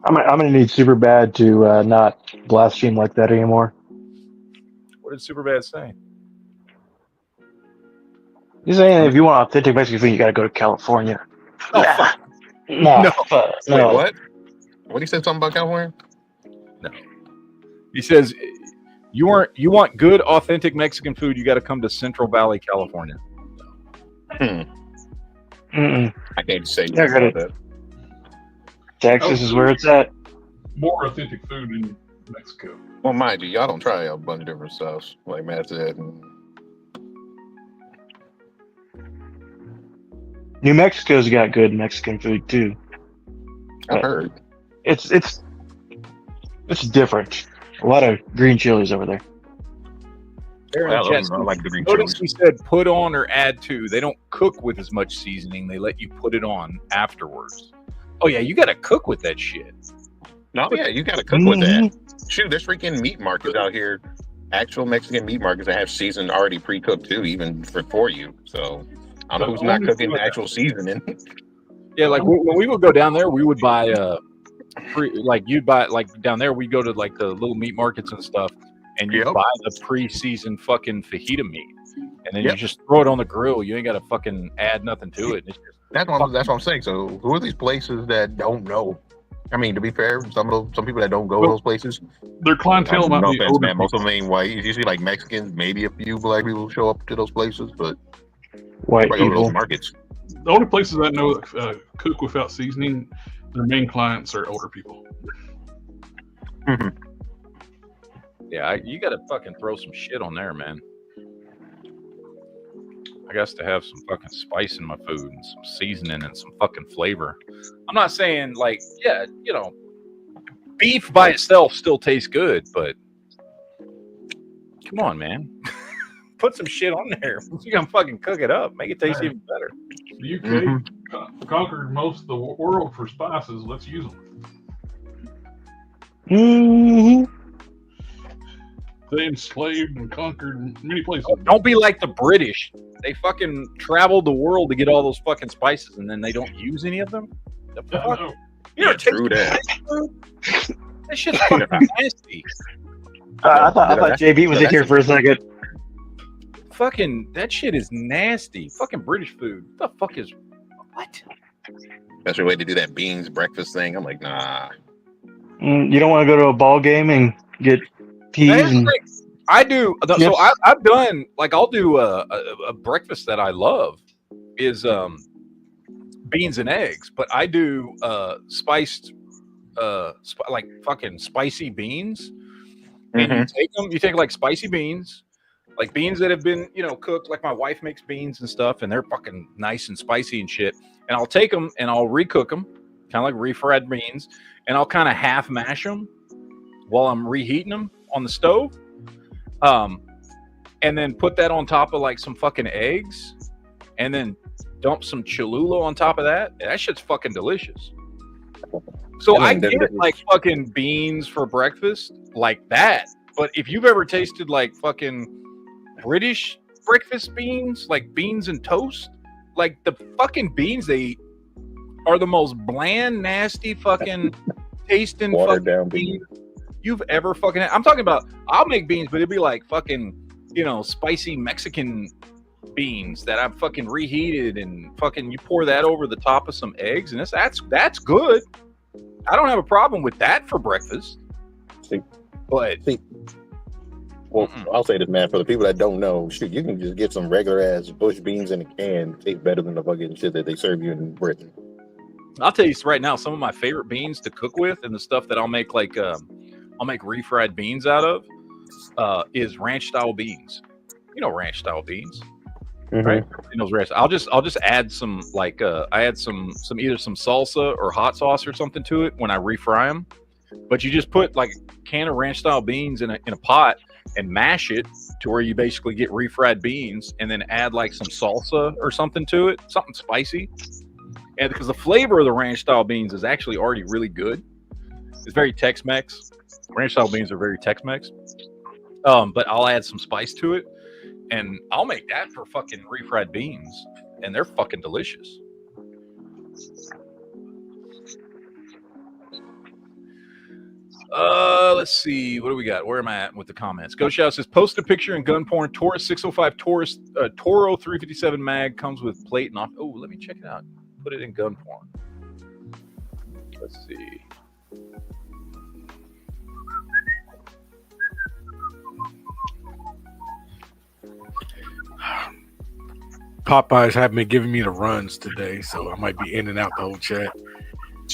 I'm gonna need super bad to not blaspheme like that anymore. What did Superbad say? He's saying if you want authentic Mexican food, you gotta go to California. Oh, Nah. fuck. No, No. no. Wait, what? What he said something about California? No. He says you want good authentic Mexican food, you got to come to Central Valley, California. Mm-mm. I can't say Yeah, got it. that. Texas is where it's at. More authentic food in Mexico. Well, mind you, y'all don't try a bunch of different stuff, like Matt said. And New Mexico's got good Mexican food too. I've heard. It's different. A lot of green chilies over there. I like the green Notice chilies. he said put on or add to. They don't cook with as much seasoning. They let you put it on afterwards. Oh yeah, you got to cook with that shit. No, yeah, you got to cook with that. Shoot, there's freaking meat markets out here, actual Mexican meat markets that have seasoned already pre-cooked too, even for you. So I don't know who's not cooking the actual seasoning. Yeah, like when we would go down there, we would buy you'd buy like down there. We go to like the little meat markets and stuff, and you buy the pre-seasoned fucking fajita meat, and then you just throw it on the grill. You ain't got to fucking add nothing to it. It's just That's what I'm saying. So who are these places that don't know? I mean, to be fair, some people that don't go to those places, their clientele might be older man. Most of them ain't white. You usually like Mexicans, maybe a few black people show up to those places, but white go to people. those markets. The only places I know that cook without seasoning, their main clients are older people. yeah, you got to fucking throw some shit on there, man. I got to have some fucking spice in my food and some seasoning and some fucking flavor. I'm not saying like, yeah, you know, beef by itself still tastes good, but come on, man. Put some shit on there. You're going to fucking cook it up. Make it taste even better. The UK conquered most of the world for spices. Let's use them. Mm-hmm. They enslaved and conquered many places. Don't be like the British. They fucking traveled the world to get all those fucking spices, and then they don't use any of them. The fuck? You know, true that. That shit's fucking nasty. I thought JB was in here for a second. Fucking that shit is nasty. Fucking British food. What the fuck is what? That's your way to do that beans breakfast thing. I'm like, nah. You don't want to go to a ball game and get peas and I do. So I've done like I'll do a breakfast that I love is beans and eggs, but I do spiced like fucking spicy beans. And you take like spicy beans, like beans that have been, you know, cooked. Like my wife makes beans and stuff, and they're fucking nice and spicy and shit. And I'll take them and I'll recook them, kind of like refried beans, and I'll kind of half mash them while I'm reheating them on the stove. And then put that on top of like some fucking eggs, and then dump some Cholula on top of that. That shit's fucking delicious. So I get like fucking beans for breakfast like that. But if you've ever tasted like fucking British breakfast beans, like beans and toast, like the fucking beans they eat are the most bland, nasty fucking tasting watered fucking down beans you've ever fucking had. I'm talking about, I'll make beans, but it'd be like fucking, you know, spicy Mexican beans that I've fucking reheated, and fucking you pour that over the top of some eggs, and that's good. I don't have a problem with that for breakfast. Well, I'll say this, man, for the people that don't know, shoot, you can just get some regular ass bush beans in a can. Taste better than the fucking shit that they serve you in Britain. I'll tell you right now, some of my favorite beans to cook with, and the stuff that I'll make like I'll make refried beans out of is ranch style beans. You know ranch style beans, right? You know ranch. I'll just add some like I add some either some salsa or hot sauce or something to it when I refry them. But you just put like a can of ranch style beans in a pot and mash it to where you basically get refried beans, and then add like some salsa or something to it, something spicy. And because the flavor of the ranch style beans is actually already really good. It's very Tex-Mex. Ranch style beans are very Tex-Mex. But I'll add some spice to it, and I'll make that for fucking refried beans, and they're fucking delicious. Let's see. What do we got? Where am I at with the comments? Ghost Shout says, post a picture in gun porn. Taurus 605 Taurus Toro 357 mag comes with plate and off. Oh, let me check it out. Put it in gun porn. Let's see. Popeyes haven't been giving me the runs today, so I might be in and out the whole chat.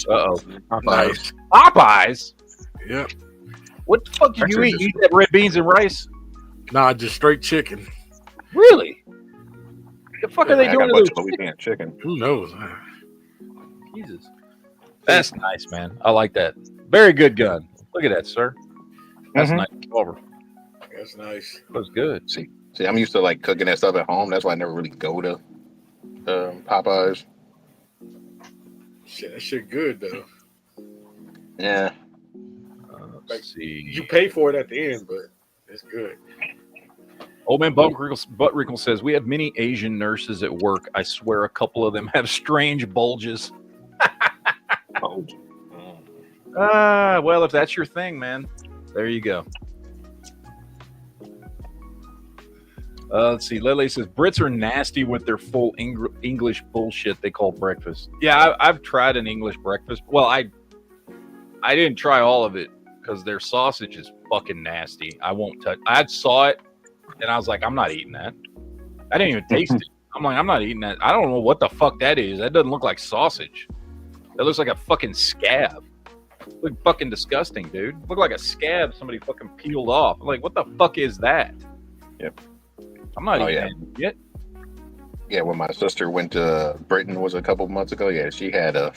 Uh-oh. Nice. Popeyes? Yep. What the fuck do you eat? You eat that red beans and rice? Nah, just straight chicken. Really? The fuck are they I doing got a to bunch those of Louisiana chicken. Who knows? Jesus. That's nice, man. I like that. Very good gun. Look at that, sir. That's nice. Over. That's nice. That was good. See, I'm used to like cooking that stuff at home. That's why I never really go to Popeyes. Shit, that shit good though. Yeah. Let's see. You pay for it at the end, but it's good. Old man Butt Wrinkle says, we have many Asian nurses at work. I swear a couple of them have strange bulges. Well, if that's your thing, man, there you go. Let's see. Lele says, Brits are nasty with their full English bullshit they call breakfast. Yeah, I've tried an English breakfast. Well, I didn't try all of it because their sausage is fucking nasty. I won't touch. I saw it and I was like, I'm not eating that. I didn't even taste it. I'm like, I'm not eating that. I don't know what the fuck that is. That doesn't look like sausage. That looks like a fucking scab. Look fucking disgusting, dude. Look like a scab somebody fucking peeled off. I'm like, what the fuck is that? Yep. I'm not eating that yet. Yeah, when my sister went to Britain was a couple months ago, yeah, she had a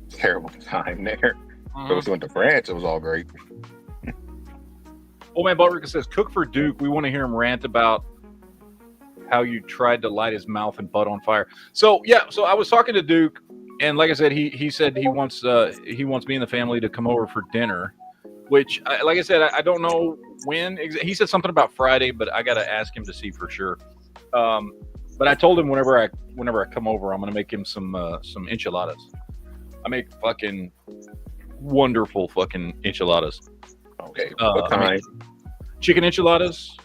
terrible time there. But when she went to France, it was all great. Old man Buttrick says, cook for Duke. We want to hear him rant about how you tried to light his mouth and butt on fire. So yeah, so I was talking to Duke, and like I said, he said he wants me and the family to come over for dinner. Which, like I said, I don't know when. He said something about Friday, but I got to ask him to see for sure. But I told him whenever I come over, I'm gonna make him some enchiladas. I make fucking wonderful fucking enchiladas. Okay, what kind? Chicken enchiladas.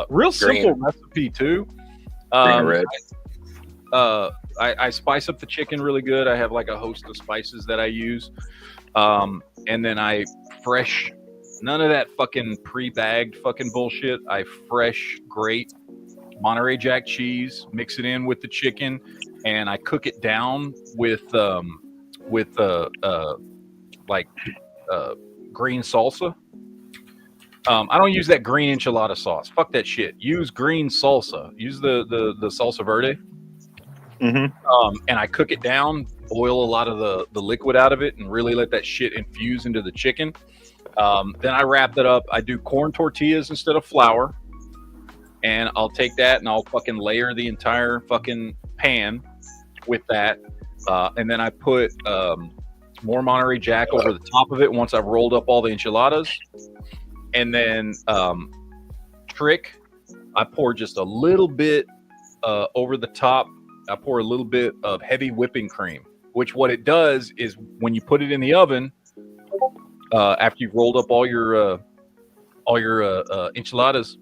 Real simple recipe too. Green, red. I spice up the chicken really good. I have like a host of spices that I use. And then I fresh, none of that fucking pre-bagged fucking bullshit. I fresh grate Monterey Jack cheese, mix it in with the chicken, and I cook it down with green salsa. I don't use that green enchilada sauce. Fuck that shit. Use green salsa. Use the salsa verde. Mm-hmm. And I cook it down, boil a lot of the liquid out of it, and really let that shit infuse into the chicken. Then I wrap that up. I do corn tortillas instead of flour. And I'll take that and I'll fucking layer the entire fucking pan with that. And then I put more Monterey Jack over the top of it once I've rolled up all the enchiladas. And then I pour just a little bit over the top. I pour a little bit of heavy whipping cream, which what it does is when you put it in the oven, after you've rolled up all your enchiladas,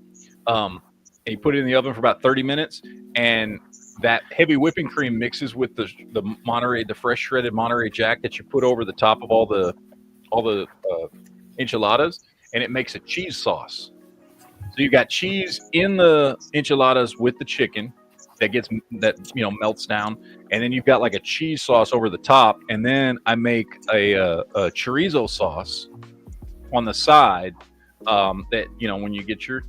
and you put it in the oven for about 30 minutes, and that heavy whipping cream mixes with the fresh shredded Monterey Jack that you put over the top of all the enchiladas, and it makes a cheese sauce. So you got cheese in the enchiladas with the chicken that melts down, and then you've got like a cheese sauce over the top, and then I make a chorizo sauce on the side. That when you get your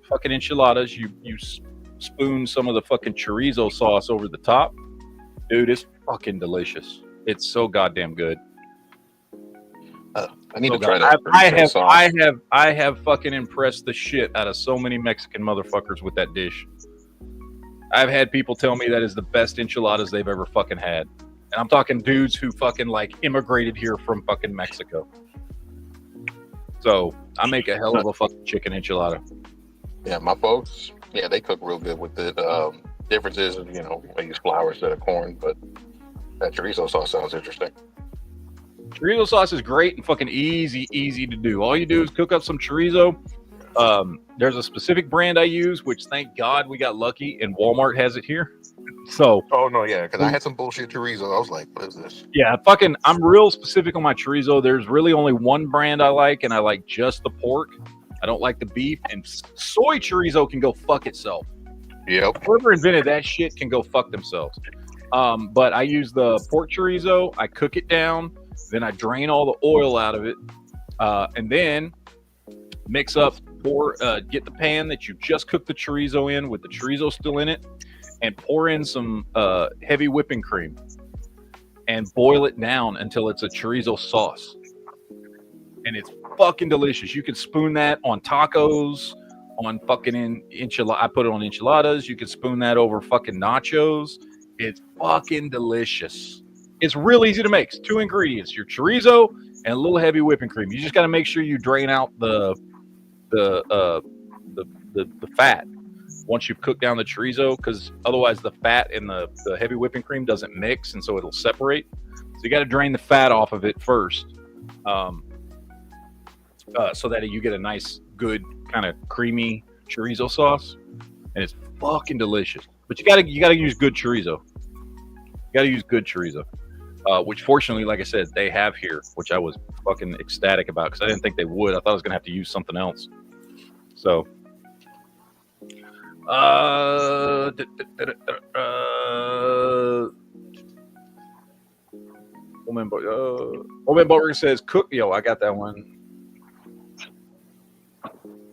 fucking enchiladas, you spoon some of the fucking chorizo sauce over the top. Dude, it's fucking delicious. It's so goddamn good. I need to try that. I have fucking impressed the shit out of so many Mexican motherfuckers with that dish. I've had people tell me that is the best enchiladas they've ever fucking had. And I'm talking dudes who fucking like immigrated here from fucking Mexico. So I make a hell of a fucking chicken enchilada. Yeah, my folks, yeah, they cook real good with it. Difference is, you know, they use flour instead of corn, but that chorizo sauce sounds interesting. Chorizo sauce is great and fucking easy to do. All you do is cook up some chorizo. There's a specific brand I use, which thank God we got lucky, and Walmart has it here. So, Oh no, yeah, because I had some bullshit chorizo. I was like, what is this? yeah, fucking, I'm real specific on my chorizo. There's really only one brand I like, and I like just the pork. I don't like the beef, and soy chorizo can go fuck itself. Yep. Whoever invented that shit can go fuck themselves. But I use the pork chorizo. I cook it down, then I drain all the oil out of it, and then mix up, get the pan that you just cooked the chorizo in with the chorizo still in it, and pour in some heavy whipping cream and boil it down until it's a chorizo sauce. And it's fucking delicious. You can spoon that on tacos, on fucking enchilada. I put it on enchiladas. You can spoon that over fucking nachos. It's fucking delicious. It's real easy to make. It's 2 ingredients: your chorizo and a little heavy whipping cream. You just got to make sure you drain out the fat once you've cooked down the chorizo, because otherwise the fat and the heavy whipping cream doesn't mix, and so it'll separate. So you got to drain the fat off of it first, so that you get a nice, good kind of creamy chorizo sauce, and it's fucking delicious. But you gotta use good chorizo. You gotta use good chorizo, which fortunately, like I said, they have here, which I was fucking ecstatic about because I didn't think they would. I thought I was gonna have to use something else. So, Woman Boatwright says, "Cook." Yo, I got that one.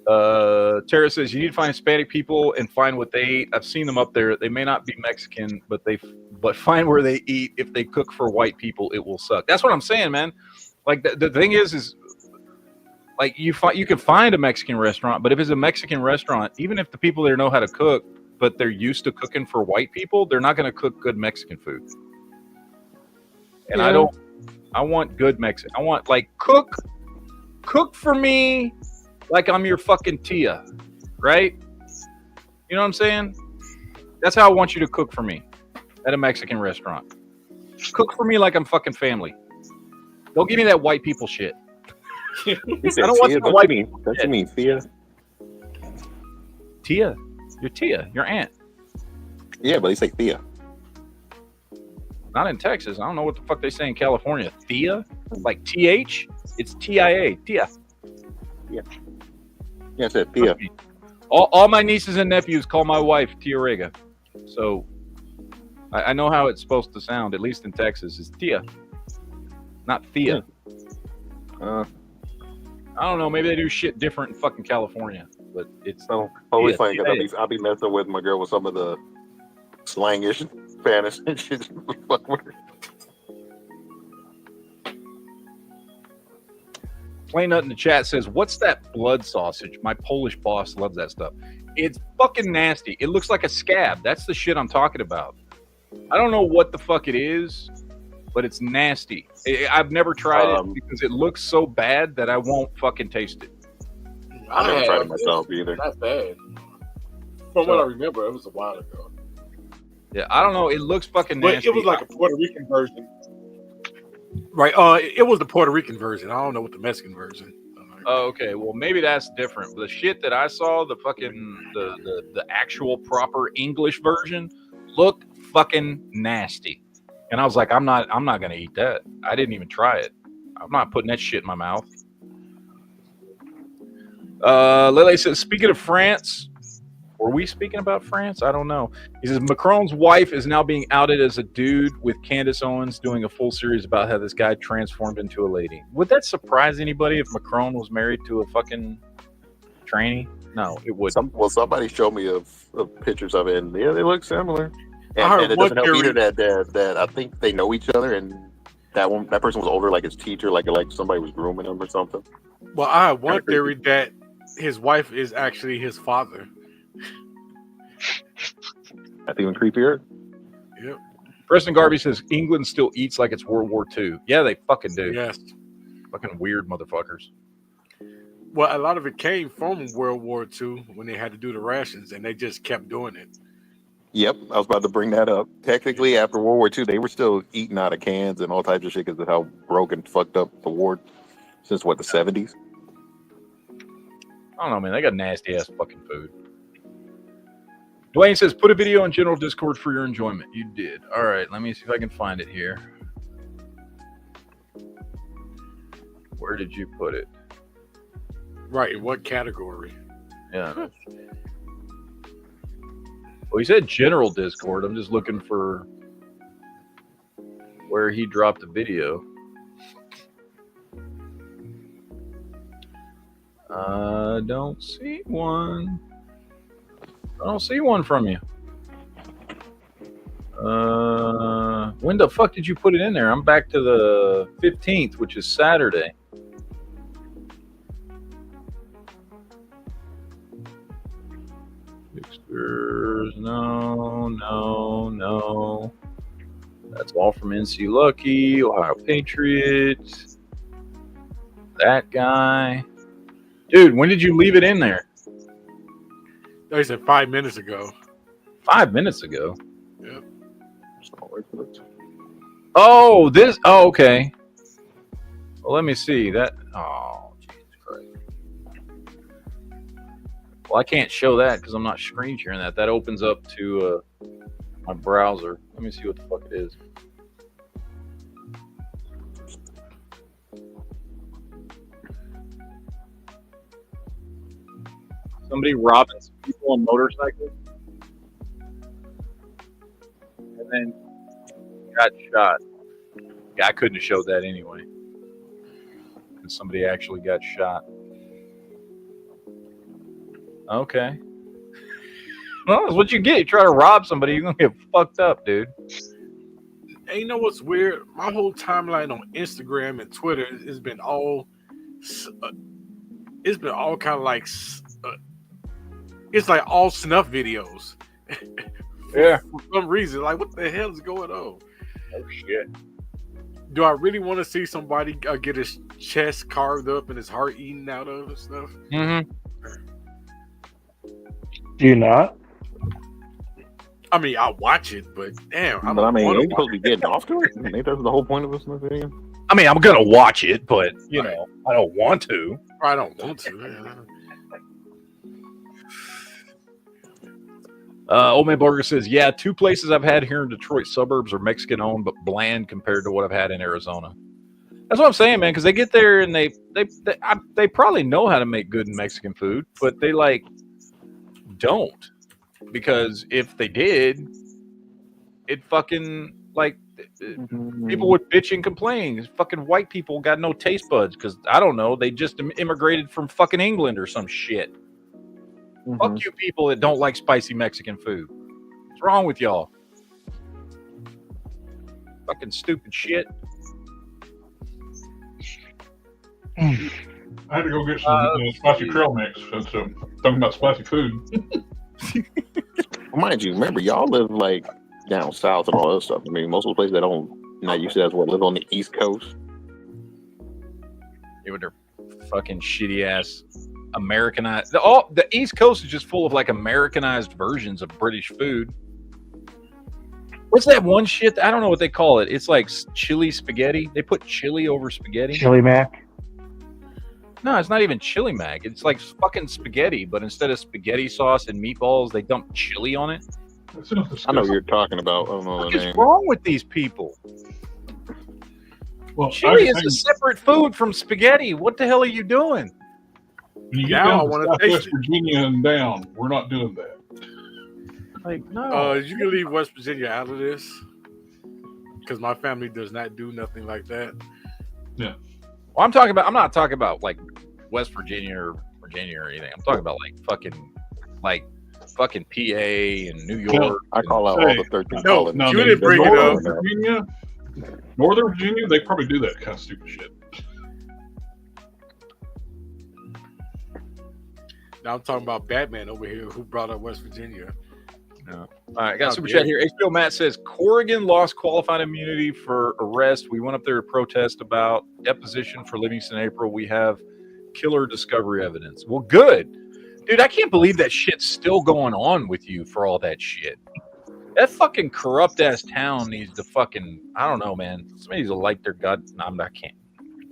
Tara says, "You need to find Hispanic people and find what they eat. I've seen them up there. They may not be Mexican, but find where they eat. If they cook for white people, it will suck." That's what I'm saying, man. Like the thing is like you can find a Mexican restaurant, but if it's a Mexican restaurant, even if the people there know how to cook, but they're used to cooking for white people, they're not going to cook good Mexican food. And I want good Mexican. I want like cook for me like I'm your fucking tia, right? You know what I'm saying? That's how I want you to cook for me at a Mexican restaurant. Cook for me like I'm fucking family. Don't give me that white people shit. I don't want the white people. What you mean, Tia? Tia, your tia, your aunt. Yeah, but they say Tia. Not in Texas. I don't know what the fuck they say in California. Thea, like TH. It's TIA. Tia. Yeah. Yeah, I said Tia. All my nieces and nephews call my wife Tia Rega. So I know how it's supposed to sound, at least in Texas, is Tia, not Thea. I don't know. Maybe they do shit different in fucking California, but it's so always funny because I'll be messing with my girl with some of the slangish Spanish and shit. Plain Nut in the chat says, "What's that blood sausage? My Polish boss loves that stuff. It's fucking nasty. It looks like a scab. That's the shit I'm talking about. I don't know what the fuck it is, but it's nasty. I've never tried it because it looks so bad that I won't fucking taste it. I never tried it myself either. Not bad. From what I remember, it was a while ago. Yeah, I don't know. It looks fucking but nasty. It was like a Puerto Rican version. Right. It was the Puerto Rican version. I don't know what the Mexican version. Oh, okay. Well, maybe that's different. The shit that I saw, the fucking the actual proper English version, looked fucking nasty. And I was like, I'm not gonna eat that. I didn't even try it. I'm not putting that shit in my mouth. Lele says, speaking of France, were we speaking about France? I don't know. He says Macron's wife is now being outed as a dude, with Candace Owens doing a full series about how this guy transformed into a lady. Would that surprise anybody if Macron was married to a fucking tranny? No, it wouldn't. Somebody showed me of pictures of it, and yeah, they look similar. And it doesn't help either that I think they know each other, and that person was older, like his teacher, like somebody was grooming him or something. Well, I have one theory that his wife is actually his father. That's even creepier. Yep. Preston Garvey says England still eats like it's World War II. Yeah, they fucking do. Yes. Fucking weird motherfuckers. Well, a lot of it came from World War II when they had to do the rations, and they just kept doing it. Yep, I was about to bring that up. Technically, after World War II, they were still eating out of cans and all types of shit because of how broken, fucked up the war since what, the 70s? I don't know, man. They got nasty ass fucking food. Dwayne says, put a video on general Discord for your enjoyment. You did. All right, let me see if I can find it here. Where did you put it? Right, in what category? Yeah. Well, he said general Discord. I'm just looking for where he dropped the video. I don't see one. I don't see one from you. When the fuck did you put it in there? I'm back to the 15th, which is Saturday. Fixtures, no. That's all from NC Lucky, Ohio Patriots. That guy. Dude, when did you leave it in there? They said 5 minutes ago. 5 minutes ago? Yep. Oh, this. Oh, okay. Well, let me see that. Oh, Jesus Christ. Well, I can't show that because I'm not screen sharing that. That opens up to my browser. Let me see what the fuck it is. Somebody robbing some people on motorcycles and then got shot. Yeah, I couldn't have showed that anyway. And somebody actually got shot. Okay. Well, that's what you get. You try to rob somebody, you're going to get fucked up, dude. And you know what's weird? My whole timeline on Instagram and Twitter has been all kind of like it's like all snuff videos. Yeah. For some reason, like what the hell is going on? Oh shit. Do I really want to see somebody get his chest carved up and his heart eaten out of and stuff? Mm-hmm. Do you not? I mean, I watch it, but damn, But I mean, ain't supposed to be getting off to it? I think that's the whole point of a snuff video. I mean, I'm going to watch it, but, you know, I don't want to. I don't want to. Old Man Burger says, yeah, 2 places I've had here in Detroit suburbs are Mexican owned, but bland compared to what I've had in Arizona. That's what I'm saying, man, because they get there and they probably know how to make good Mexican food, but they don't. Because if they did, it fucking people would bitch and complain. Fucking white people got no taste buds because I don't know, they just immigrated from fucking England or some shit. Fuck you people that don't like spicy Mexican food. What's wrong with y'all? Fucking stupid shit. I had to go get some spicy trail mix since talking about spicy food. Mind you, remember, y'all live like down south and all that stuff. I mean, most of the places that don't, not used to that, live on the East Coast. With their fucking shitty ass Americanized. The East Coast is just full of like Americanized versions of British food. What's that one shit? I don't know what they call it. It's like chili spaghetti. They put chili over spaghetti. Chili mac? No, it's not even chili mac. It's like fucking spaghetti, but instead of spaghetti sauce and meatballs, they dump chili on it. I know what you're talking about. I don't know What the is name. wrong with these people? Well, Chili is a separate food from spaghetti. What the hell are you doing? When you get Now I down wanna to taste Southwest it. Virginia and down, we're not doing that. Like, no. You can leave West Virginia out of this because my family does not do nothing like that. Yeah. Well, I'm not talking about like West Virginia or Virginia or anything. I'm talking about like fucking PA and New York. I call out all the 13 colonies. No, you didn't bring it up. Northern Virginia, they probably do that kind of stupid shit. Now I'm talking about Batman over here who brought up West Virginia. No. All right, got a super chat here. HBO Matt says Corrigan lost qualified immunity for arrest. We went up there to protest about deposition for Livingston April. We have killer discovery evidence. Well, good. Dude, I can't believe that shit's still going on with you for all that shit. That fucking corrupt ass town needs to fucking, I don't know, man. Somebody needs to light their gut. No, I can't.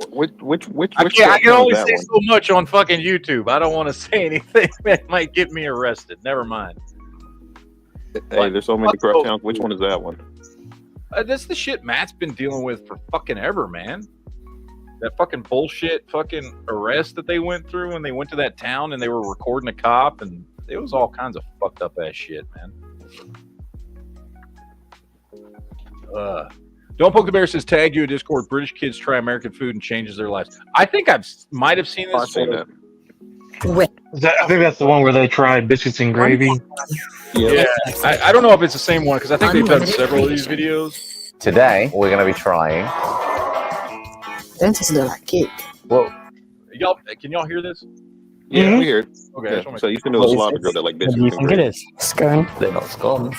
I can only say so much on fucking YouTube. I don't want to say anything that might get me arrested. Never mind. Hey, there's so many corrupt towns. Which one is that one? That's the shit Matt's been dealing with for fucking ever, man. That fucking bullshit fucking arrest that they went through when they went to that town and they were recording a cop, and it was all kinds of fucked up ass shit, man. Don't Poke the Bear says, tag you a Discord. British kids try American food and changes their lives. I think might have seen this. I've seen that. I think that's the one where they tried biscuits and gravy. Yeah, I don't know if it's the same one because I think they've done several of these videos. Today, we're going to be trying. Don't taste like cake. Well, can y'all hear this? Yeah, we hear it. Okay. Yeah. So you can do a slaughter girl that like biscuits and gravy. It is scone. They're not scones.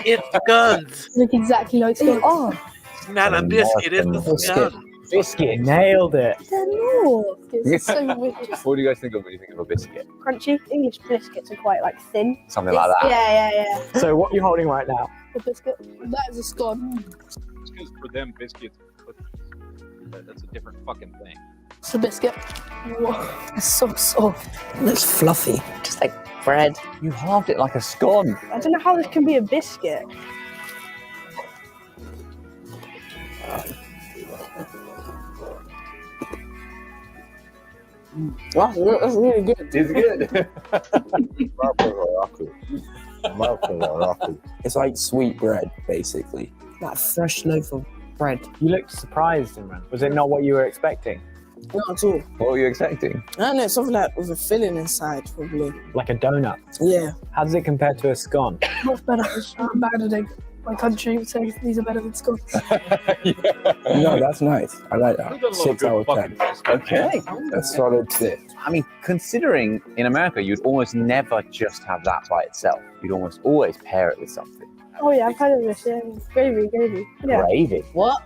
It's guns. Look exactly like scones. Oh, It's not a biscuit, it's a scone. Biscuit. Nailed it. they're not. It's so weird. What do you guys think of when you think of a biscuit? Crunchy. English biscuits are quite like thin. Something like that. Yeah. So what are you holding right now? A biscuit. That is a scone. It's because for them, biscuits are cookies. That's a different fucking thing. It's a biscuit. Whoa, it's so soft. It looks fluffy. Just like bread. You halved it like a scone. I don't know how this can be a biscuit. Wow, that's really good. It's good. It's like sweet bread, basically. That fresh loaf of bread. You looked surprised, Imran. Was it not what you were expecting? Not at all. What were you expecting? I don't know, something like with a filling inside, probably. Like a donut? Yeah. How does it compare to a scone? Much better. I'm abandoning my country and saying these are better than scones. No, that's nice. I like that. 6 out of 10. Okay. That's solid 6. I mean, considering in America, you'd almost never just have that by itself. You'd almost always pair it with something. Oh yeah, I've had this. Yeah, gravy. Yeah. Gravy. What?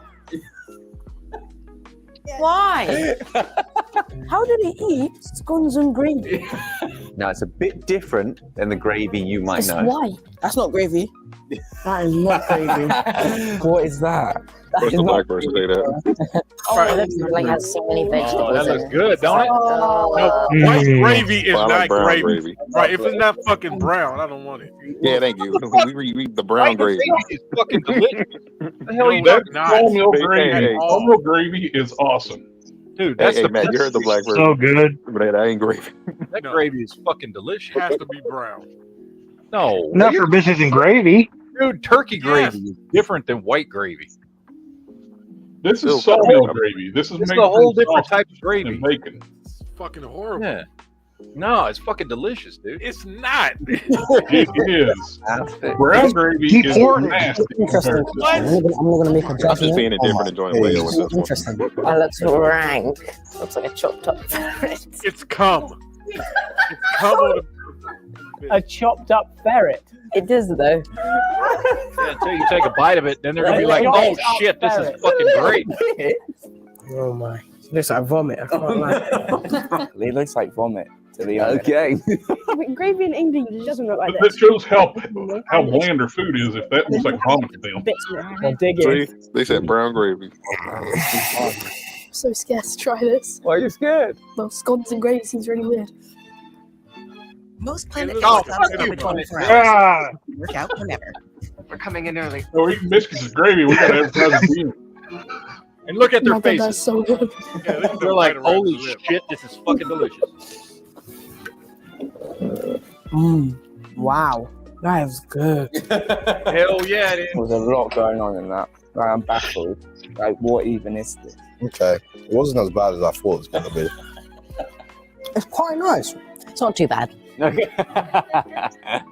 Why? How do they eat scones and gravy? Now, it's a bit different than the gravy you might It's know. white. That's not gravy. That is not gravy. What is that? What's the black person say that? Oh, it looks like it has so many vegetables. Oh, that looks good, don't it? No, white gravy is Well, I not like brown gravy. gravy. Right, if it's not fucking brown, I don't want it. Yeah, thank you. We read the brown gravy. It's fucking delicious. The hell you That talking not. wholemeal Hey, gravy, hey. wholemeal gravy is awesome. Dude, Hey, that's hey, the Matt, you heard the black person. So good. But that ain't gravy. That No. gravy is fucking delicious. It has to be brown. No, Not for biscuits and gravy. dude, turkey Yes. gravy is different than white gravy. This Still is sawmill good. gravy. This is It's made a whole from different sausage type of gravy. and bacon. It's fucking horrible. Yeah. No, it's fucking delicious, dude. It's not. It is. Outfit. Brown gravy Keep is pouring it. nasty. Interesting. What? I'm not gonna make a I'm just judgment. being a different and joining Leo with this one. Interesting. That looks rank. Looks like a chopped up ferret. It's cum. It's cum on A chopped up ferret. It does though. Yeah, until you take a bite of it, then they're gonna be like, Right. "Oh shit, this is fucking great." Oh my. It looks like vomit. I can't lie. It looks like vomit. To be honest. Okay. Gravy in England doesn't look like That this. shows how bland their food is if that looks like vomit to them. Bits of it. Well, dig in. See, they said brown gravy. I'm so scared to try this. Why are you scared? Well, scones and gravy seems really weird. Most planet Oh, foods fuck every you. 24 hours. Ah, Work out whenever. We're coming in early. So we're eating biscuits and gravy. We got to advertise it again. And look at Oh their my God, that's faces. so good. Yeah, this is They're like, right around "Holy the lip. shit, this is fucking delicious." Wow. That is good. Hell yeah, it is. There's a lot going on in that. Like, I'm baffled. Like, what even is this? Okay, it wasn't as bad as I thought it was going to be. It's quite nice. It's not too bad.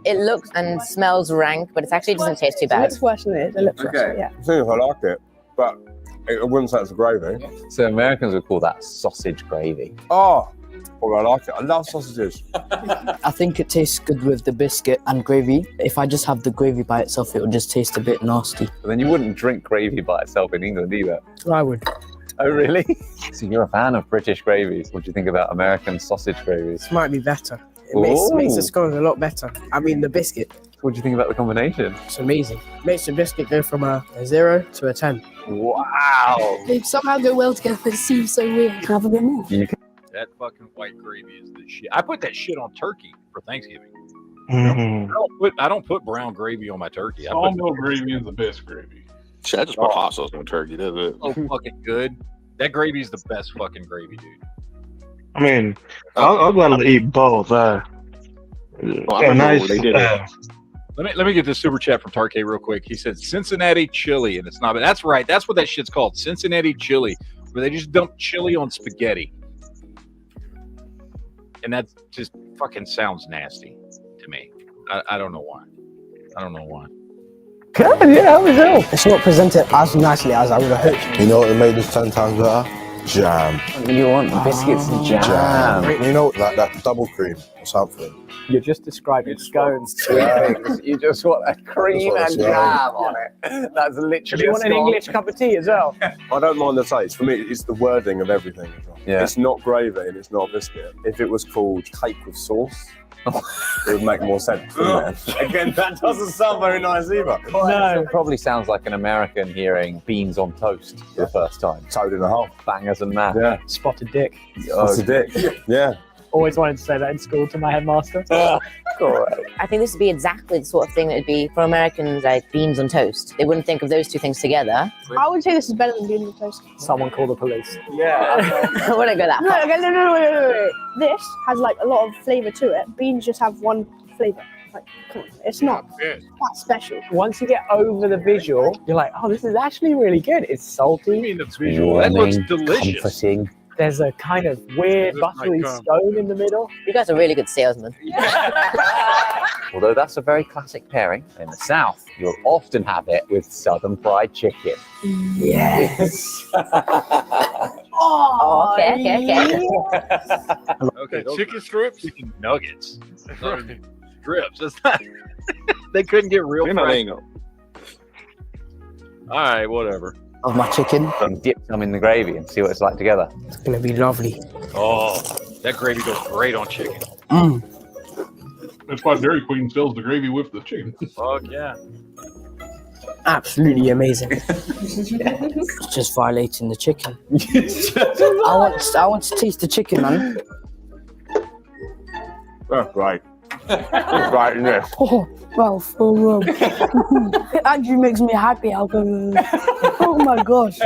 It looks and smells rank, but it actually doesn't taste too It bad. looks worse than it is. It looks worse, yeah. I think I like it, but it wouldn't say it's a gravy. So Americans would call that sausage gravy. Oh, well, I like it. I love sausages. I think it tastes good with the biscuit and gravy. If I just have the gravy by itself, it would just taste a bit nasty. But then you wouldn't drink gravy by itself in England either. I would. Oh, really? So you're a fan of British gravies. What do you think about American sausage gravies? This might be better. It makes the scone a lot better. I mean, the biscuit. What do you think about the combination? It's amazing. Makes the biscuit go from a 0 to a 10. Wow. They somehow go well together, but it seems so weird. Can I have a bit more? That fucking white gravy is the shit. I put that shit on turkey for Thanksgiving. I don't put brown gravy on my turkey. Sawmill gravy is the best gravy. Shit, I just put hot sauce on turkey. That's it. So fucking good. That gravy is the best fucking gravy, dude. I mean, I'll gladly eat both. Let me get this super chat from Tarkay real quick. He said Cincinnati chili, and it's not. But that's right. That's what that shit's called, Cincinnati chili, where they just dump chili on spaghetti, and that just fucking sounds nasty to me. I don't know why. Good, yeah, it was ill. It's not presented as nicely as I would have hoped. You know what made this 10 times better? Jam. You want biscuits and jam. You know, like that double cream or something. You're just describing scones, sweet things. You just want a cream and jam on it. That's literally. Do you want an English cup of tea as well? I don't mind the taste. For me, it's the wording of everything as well. Yeah. It's not gravy and it's not biscuit. If it was called cake with sauce, it would make more sense. Again, that doesn't sound very nice either. No. It probably sounds like an American hearing beans on toast for the first time. Toad in a hole. Bangers and mash. Yeah. Spotted dick. Spotted dick. Yeah. Always wanted to say that in school to my headmaster. I think this would be exactly the sort of thing that would be for Americans, like beans on toast. They wouldn't think of those two things together. I would say this is better than beans on toast. Someone call the police. Yeah. I wouldn't go that far. No, wait. This has like a lot of flavour to it. Beans just have one flavour. Like, come on, it's not that special. Once you get over the visual, you're like, oh, this is actually really good. It's salty. I mean, the visual. That looks delicious. Comforting. There's a kind of weird buttery stone in the middle. You guys are really good salesmen. Although that's a very classic pairing. In the South, you'll often have it with Southern fried chicken. Yes. Oh, okay. Okay, Chicken strips? Chicken nuggets. Strips. That's not. They couldn't get real. Fried. All right, whatever. Of my chicken. And dip some in the gravy and see what it's like together. It's going to be lovely. Oh, that gravy goes great on chicken. That's why Dairy Queen sells the gravy with the chicken. Fuck yeah. Absolutely amazing. It's just violating the chicken. I want to taste the chicken, man. Right. Right in there. Oh, wow, for it actually makes me happy. Oh my gosh.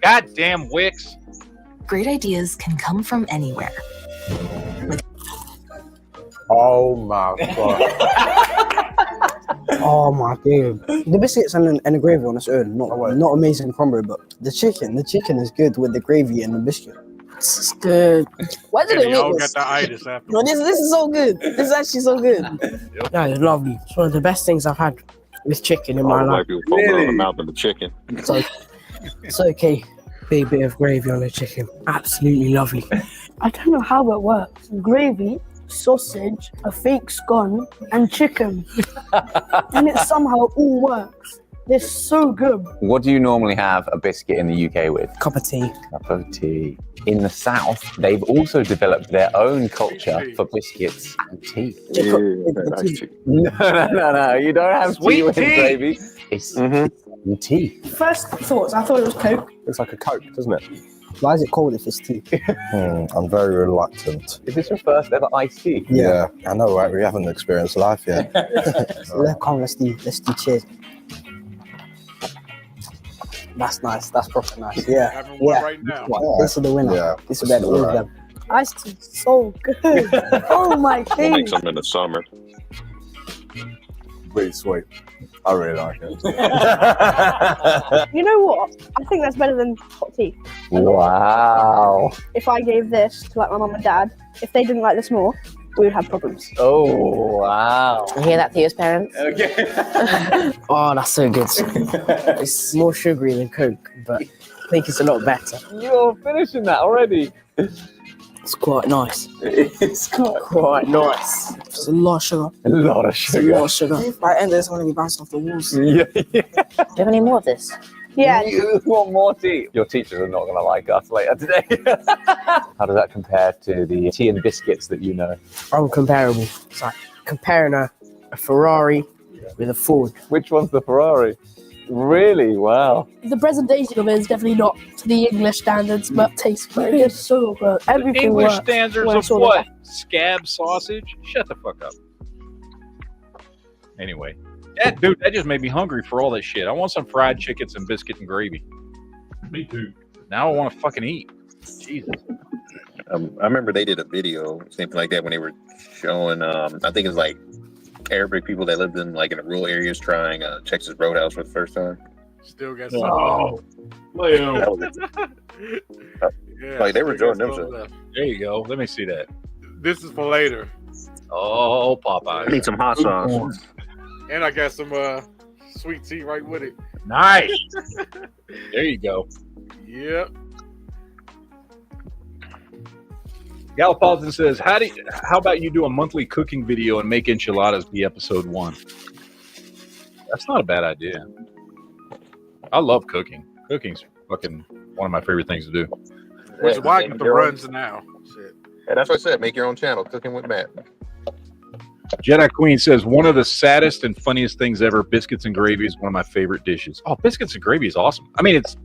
Goddamn Wix. Great ideas can come from anywhere. Oh my god. Oh my god. The biscuits and the gravy on its own, not amazing combo, but the chicken is good with the gravy and the biscuit. It's good. Why did they make this? No, this is so good. This is actually so good. That is lovely. It's one of the best things I've had with chicken in my life. Really? The mouth of the chicken. It's okay. Big bit of gravy on the chicken. Absolutely lovely. I don't know how it works. Gravy, sausage, a fake scone, and chicken. And it somehow all works. They're so good. What do you normally have a biscuit in the UK with? Cup of tea. Cup of tea. In the South, they've also developed their own culture for biscuits and tea. No. You don't have tea with gravy. It's tea. First thoughts, I thought it was Coke. Looks like a Coke, doesn't it? Why is it called if it's tea? I'm very reluctant. Is this your first ever iced tea? Yeah, I know, right? We haven't experienced life yet. Let's do cheers. That's nice. That's proper nice. Yeah. Having one right now. This is the winner. Yeah, this is better than all of them. Iced tea, so good. Oh my We'll make days. some in the summer. Really sweet. I really like it. You know what? I think that's better than hot tea. Wow. If I gave this to like my mum and dad, if they didn't like this more, we would have problems. Oh, wow. You hear that, Theo's parents? Okay. Oh, that's so good. It's more sugary than Coke, but I think it's a lot better. You're finishing that already. It's quite nice. It's Quite nice. It's a lot of sugar. A lot of It's a lot of sugar. By the end, it's going to be bouncing off the walls. Yeah. Do you have any more of this? Yeah. You want more tea? Your teachers are not going to like us later today. How does that compare to the tea and biscuits that you know? Uncomparable. It's like comparing a Ferrari with a Ford. Which one's the Ferrari? Really? Wow. The presentation of it is definitely not to the English standards, but tastes very good. So good. Everything English works standards when I of saw what? that. Scab sausage? Shut the fuck up. Anyway, dude, that just made me hungry for all that shit. I want some fried chickens and biscuit and gravy. Me too. Now I want to fucking eat. Jesus. I remember they did a video, something like that, when they were showing, I think it was like Arabic people that lived in like in the rural areas trying Texas Roadhouse for the first time. Still got Oh, some. Leo. Yeah, Like they were still doing got them. some left. There you go. Let me see that. This is for later. Oh, I Popeye. need some hot sauce. And I got some sweet tea right with it. Nice. There you go. Yep. Galapalton says, how about you do a monthly cooking video and make enchiladas be episode 1? That's not a bad idea. I love cooking. Cooking's fucking one of my favorite things to do. Which is why I get the runs now. Shit. Yeah, that's what I said. Make your own channel, Cooking with Matt. Jedi Queen says, one of the saddest and funniest things ever, biscuits and gravy is one of my favorite dishes. Oh, biscuits and gravy is awesome. I mean, it's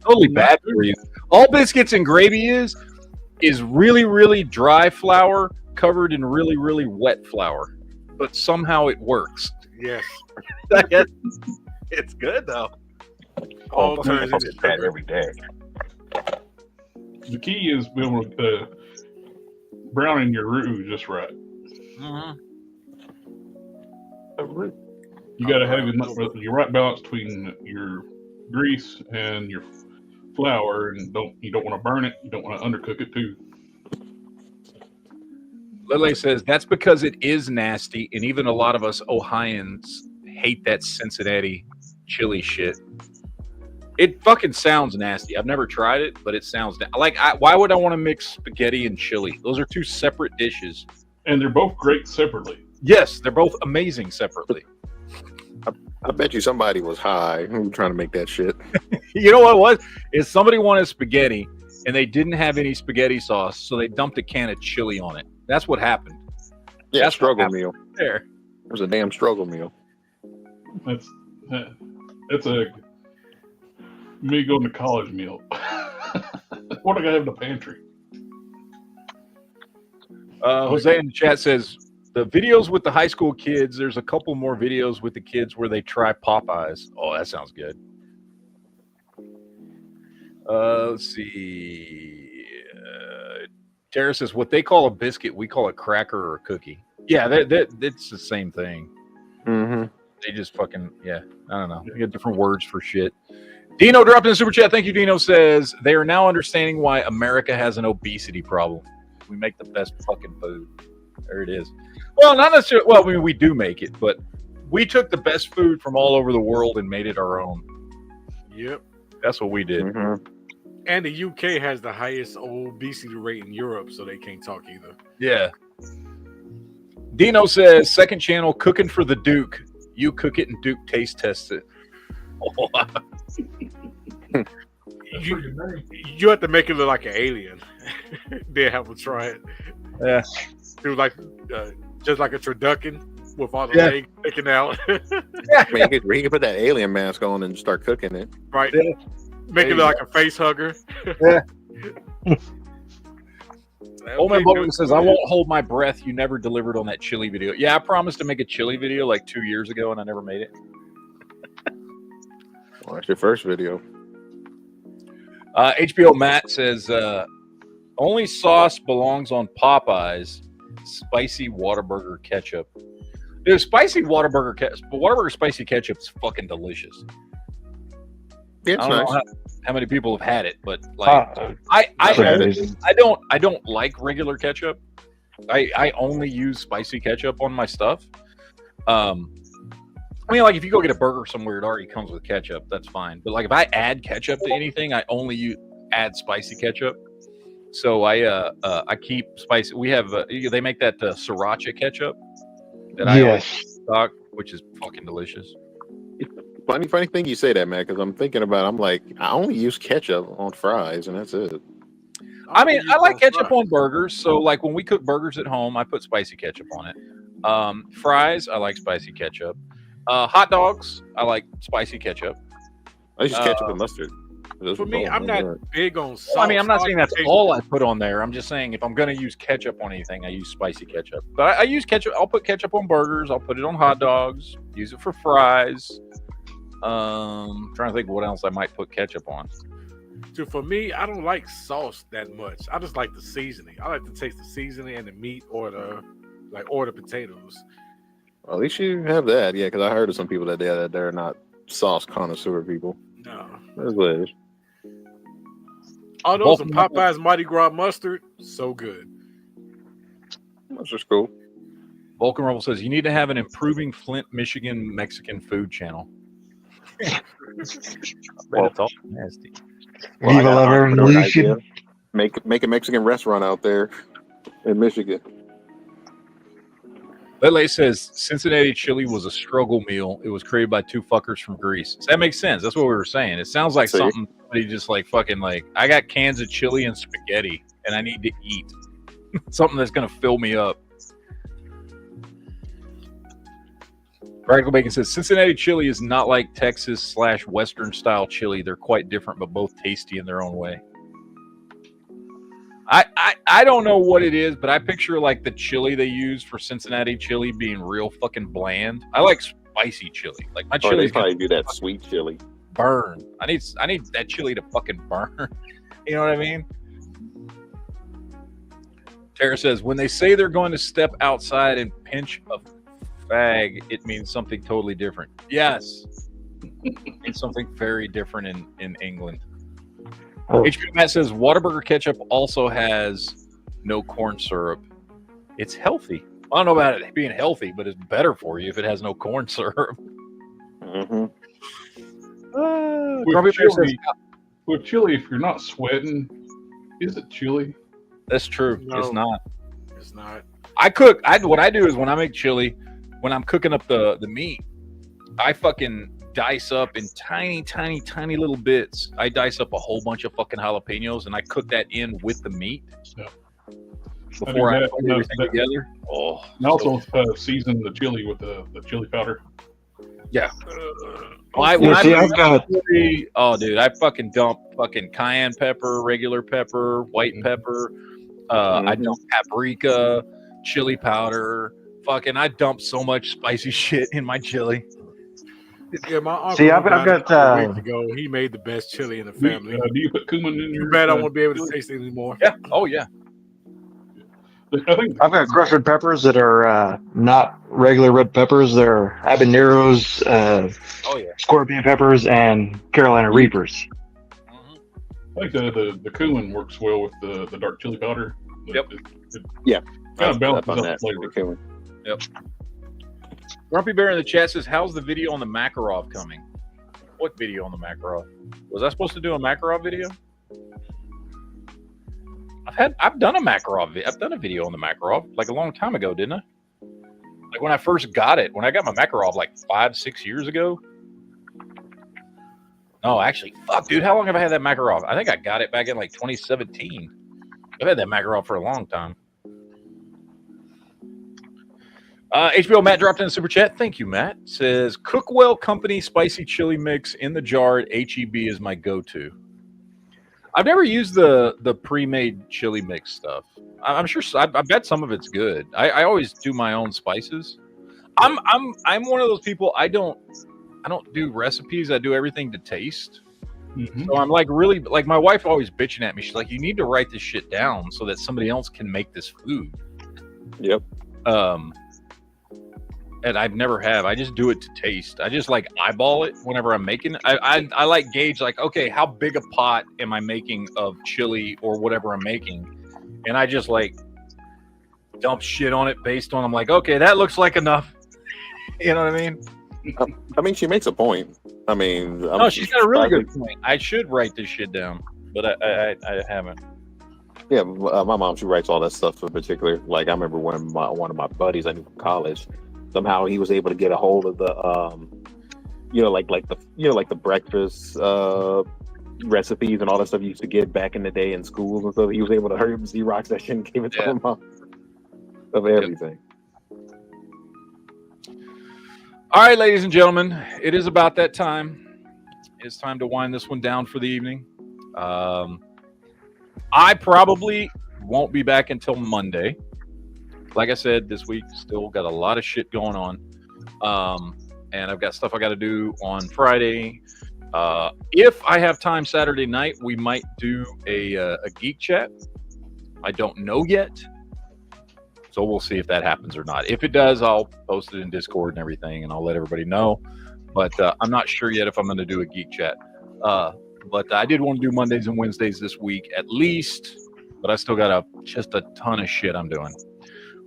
totally bad for you. All biscuits and gravy is really, really dry flour covered in really, really wet flour. But somehow it works. Yes. It's good, though. All turns into that every day. The key is being able to browning your roux just right. Mm-hmm. You got to have your right balance between your grease and your flour, and you don't want to burn it. You don't want to undercook it too. Lele says that's because it is nasty, and even a lot of us Ohioans hate that Cincinnati chili shit. It fucking sounds nasty. I've never tried it, but it sounds why would I want to mix spaghetti and chili? Those are two separate dishes, and they're both great separately. Yes, they're both amazing separately. I bet you somebody was high who was trying to make that shit. You know what it was? Is somebody wanted spaghetti and they didn't have any spaghetti sauce, so they dumped a can of chili on it. That's what happened. Yeah, That's struggle meal. There. It was a damn struggle meal. That's a me going to college meal. What do I got in the pantry? Jose in the chat says the videos with the high school kids. There's a couple more videos with the kids where they try Popeyes. Oh, that sounds good. Let's see. Tara says what they call a biscuit, we call a cracker or a cookie. Yeah, it's the same thing. Mm-hmm. They just fucking I don't know. You got different words for shit. Dino dropped in the super chat. Thank you, Dino. Says they are now understanding why America has an obesity problem. We make the best fucking food. There it is. Well, not necessarily. Well, I mean, we do make it, but we took the best food from all over the world and made it our own. Yep. That's what we did. Mm-hmm. And the UK has the highest obesity rate in Europe, so they can't talk either. Yeah. Dino says, second channel, cooking for the Duke. You cook it and Duke taste test it. You have to make it look like an alien. They have to try it. Yeah. Do like just like a turducken with all the legs sticking out. I mean, you can put that alien mask on and start cooking it. Right. Yeah. Make it look like a face hugger. Yeah. Old Man Bowman says, I won't hold my breath. You never delivered on that chili video. Yeah, I promised to make a chili video like 2 years ago, and I never made it. Well, that's your first video. HBO Matt says, only sauce belongs on Popeyes, spicy Whataburger ketchup. Dude, spicy Whataburger ketchup, but Whataburger spicy ketchup is fucking delicious. It's I don't nice. know how many people have had it, but like I don't like regular ketchup. I only use spicy ketchup on my stuff. I mean, like if you go get a burger somewhere, it already comes with ketchup. That's fine. But like if I add ketchup to anything, I only add spicy ketchup. So I keep spicy. We have they make that sriracha ketchup that I always stock, which is fucking delicious. Funny thing you say that, man, because I'm thinking about. I'm like, I only use ketchup on fries, and that's it. I mean, I like ketchup on burgers. So, like when we cook burgers at home, I put spicy ketchup on it. Fries, I like spicy ketchup. Hot dogs, I like spicy ketchup. I use ketchup and mustard. For me, I'm not big on sauce. I mean, I'm not saying that's all I put on there. I'm just saying if I'm going to use ketchup on anything, I use spicy ketchup. But I use ketchup. I'll put ketchup on burgers. I'll put it on hot dogs. Use it for fries. Trying to think what else I might put ketchup on. So for me, I don't like sauce that much. I just like the seasoning. I like to taste the seasoning and the meat or the potatoes. Well, at least you have that, yeah. Because I heard of some people that they're not sauce connoisseur people. No, that's what it is. All those and Popeye's Mardi Gras mustard, so good. Mustard's cool. Vulcan Rebel says you need to have an improving Flint, Michigan Mexican food channel. Well, it's all nasty. Well, Viva la Revolution. Make a Mexican restaurant out there in Michigan. Lele says Cincinnati chili was a struggle meal. It was created by two fuckers from Greece. So that makes sense. That's what we were saying. It sounds like something somebody just like fucking like, I got cans of chili and spaghetti and I need to eat something that's going to fill me up. Practical Bacon says Cincinnati chili is not like Texas / Western style chili. They're quite different, but both tasty in their own way. I don't know what it is, but I picture like the chili they use for Cincinnati chili being real fucking bland. I like spicy chili. Like my chili. They probably do that sweet chili. Burn. I need that chili to fucking burn. You know what I mean? Tara says when they say they're going to step outside and pinch a fag, it means something totally different. Yes. It's something very different in England. HP Matt says Whataburger ketchup also has no corn syrup. It's healthy. I don't know about it being healthy, but it's better for you if it has no corn syrup. Mm-hmm. With chili, if you're not sweating, is it chili? That's true. No, it's not. It's not. What I do is when I make chili, when I'm cooking up the meat, I fucking dice up in tiny little bits. I dice up a whole bunch of fucking jalapenos and I cook that in with the meat before I put everything together. Oh, and also season the chili with the chili powder. Yeah. Dude, I fucking dump fucking cayenne pepper, regular pepper, white pepper. I dump paprika, chili powder. Fucking, I dump so much spicy shit in my chili. Yeah, my uncle. See, I've got a week ago. He made the best chili in the family. Do you put cumin in your? Too bad I won't be able to taste it anymore. Yeah. Oh yeah. I've got crushed peppers that are not regular red peppers. They're habaneros, scorpion peppers, and Carolina Reapers. I think the cumin works well with the dark chili powder. Yep. Yeah. Kind of balances out the flavor. Yep. Grumpy Bear in the chat says, "How's the video on the Makarov coming?" What video on the Makarov? Was I supposed to do a Makarov video? I've done a Makarov. I've done a video on the Makarov like a long time ago, didn't I? Like when I first got it, when I got my Makarov like 5-6 years ago. No, actually, fuck, dude, how long have I had that Makarov? I think I got it back in like 2017. I've had that Makarov for a long time. HBO Matt dropped in a super chat. Thank you, Matt. Says Cookwell Company spicy chili mix in the jar at HEB is my go-to. I've never used the pre-made chili mix stuff. I'm sure. I bet some of it's good. I always do my own spices. I'm one of those people. I don't do recipes. I do everything to taste. Mm-hmm. So I'm like really like my wife always bitching at me. She's like, you need to write this shit down so that somebody else can make this food. Yep. And I never have. I just do it to taste. I just like eyeball it whenever I'm making it. I like gauge like, okay, how big a pot am I making of chili or whatever I'm making? And I just like dump shit on it based on, I'm like, okay, that looks like enough. You know what I mean? I mean, she makes a point. I mean, no, she's got a really good point. I should write this shit down, but I haven't. Yeah, my mom, she writes all that stuff in particular. Like I remember when one of my buddies I knew from college, somehow he was able to get a hold of like the breakfast recipes and all that stuff you used to get back in the day in schools and stuff. He was able to hurry up and Xerox that shit and gave it to him of everything. All right, ladies and gentlemen, it is about that time. It's time to wind this one down for the evening. I probably won't be back until Monday. Like I said, this week still got a lot of shit going on. And I've got stuff I got to do on Friday. If I have time Saturday night, we might do a geek chat. I don't know yet. So we'll see if that happens or not. If it does, I'll post it in Discord and everything, and I'll let everybody know. But I'm not sure yet if I'm going to do a geek chat. But I did want to do Mondays and Wednesdays this week at least. But I still got just a ton of shit I'm doing.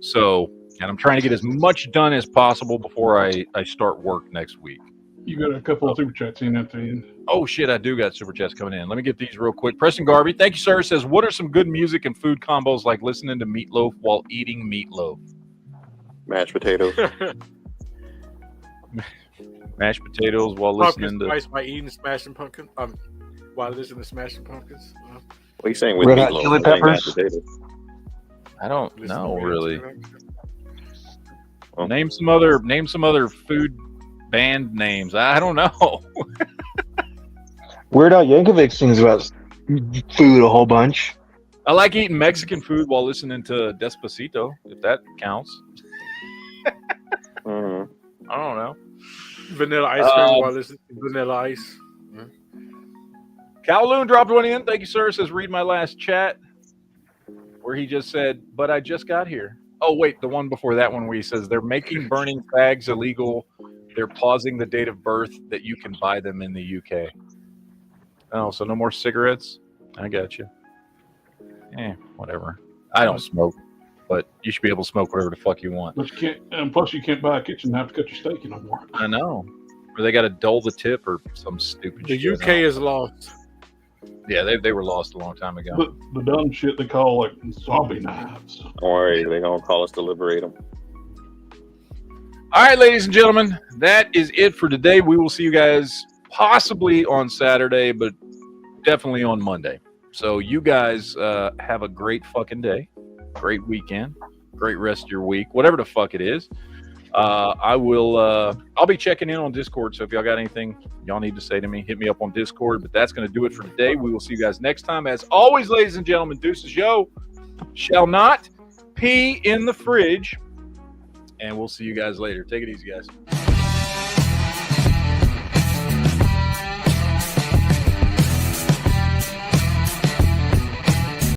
So, and I'm trying to get as much done as possible before I start work next week. You got a couple of super chats in at the end. Oh shit, I do got super chats coming in. Let me get these real quick. Preston Garvey, thank you, sir. Says, what are some good music and food combos like listening to Meatloaf while eating meatloaf? Mashed potatoes. Mashed potatoes while listening to. Spice by eating Smashing Pumpkins. While listening to Smashing Pumpkins. What are you saying with Red Hot meatloaf? Chili Peppers? I don't know really. Name some other food band names. I don't know. Weird Al Yankovic sings about food a whole bunch. I like eating Mexican food while listening to Despacito, if that counts. I don't know. Vanilla ice cream while listening to Vanilla Ice. Kowloon dropped one in. Thank you, sir. Says, read my last chat where he just said, but I just got here. Oh, wait, the one before that one where he says, they're making burning fags illegal. They're pausing the date of birth that you can buy them in the UK. Oh, so no more cigarettes? I got you. Whatever. I don't smoke, but you should be able to smoke whatever the fuck you want. But you can't, and plus you can't buy a kitchen and have to cut your steak no more. I know. Or they got to dull the tip or some stupid shit. The UK is lost. Yeah, they were lost a long time ago. But the dumb shit they call like zombie knives. Don't worry, they're going to call us to liberate them. All right, ladies and gentlemen, that is it for today. We will see you guys possibly on Saturday, but definitely on Monday. So you guys have a great fucking day, great weekend, great rest of your week, whatever the fuck it is. I'll be checking in on Discord. So if y'all got anything y'all need to say to me, hit me up on Discord. But that's going to do it for today. We will see you guys next time. As always, ladies and gentlemen, deuces, yo, shall not pee in the fridge. And we'll see you guys later. Take it easy, guys.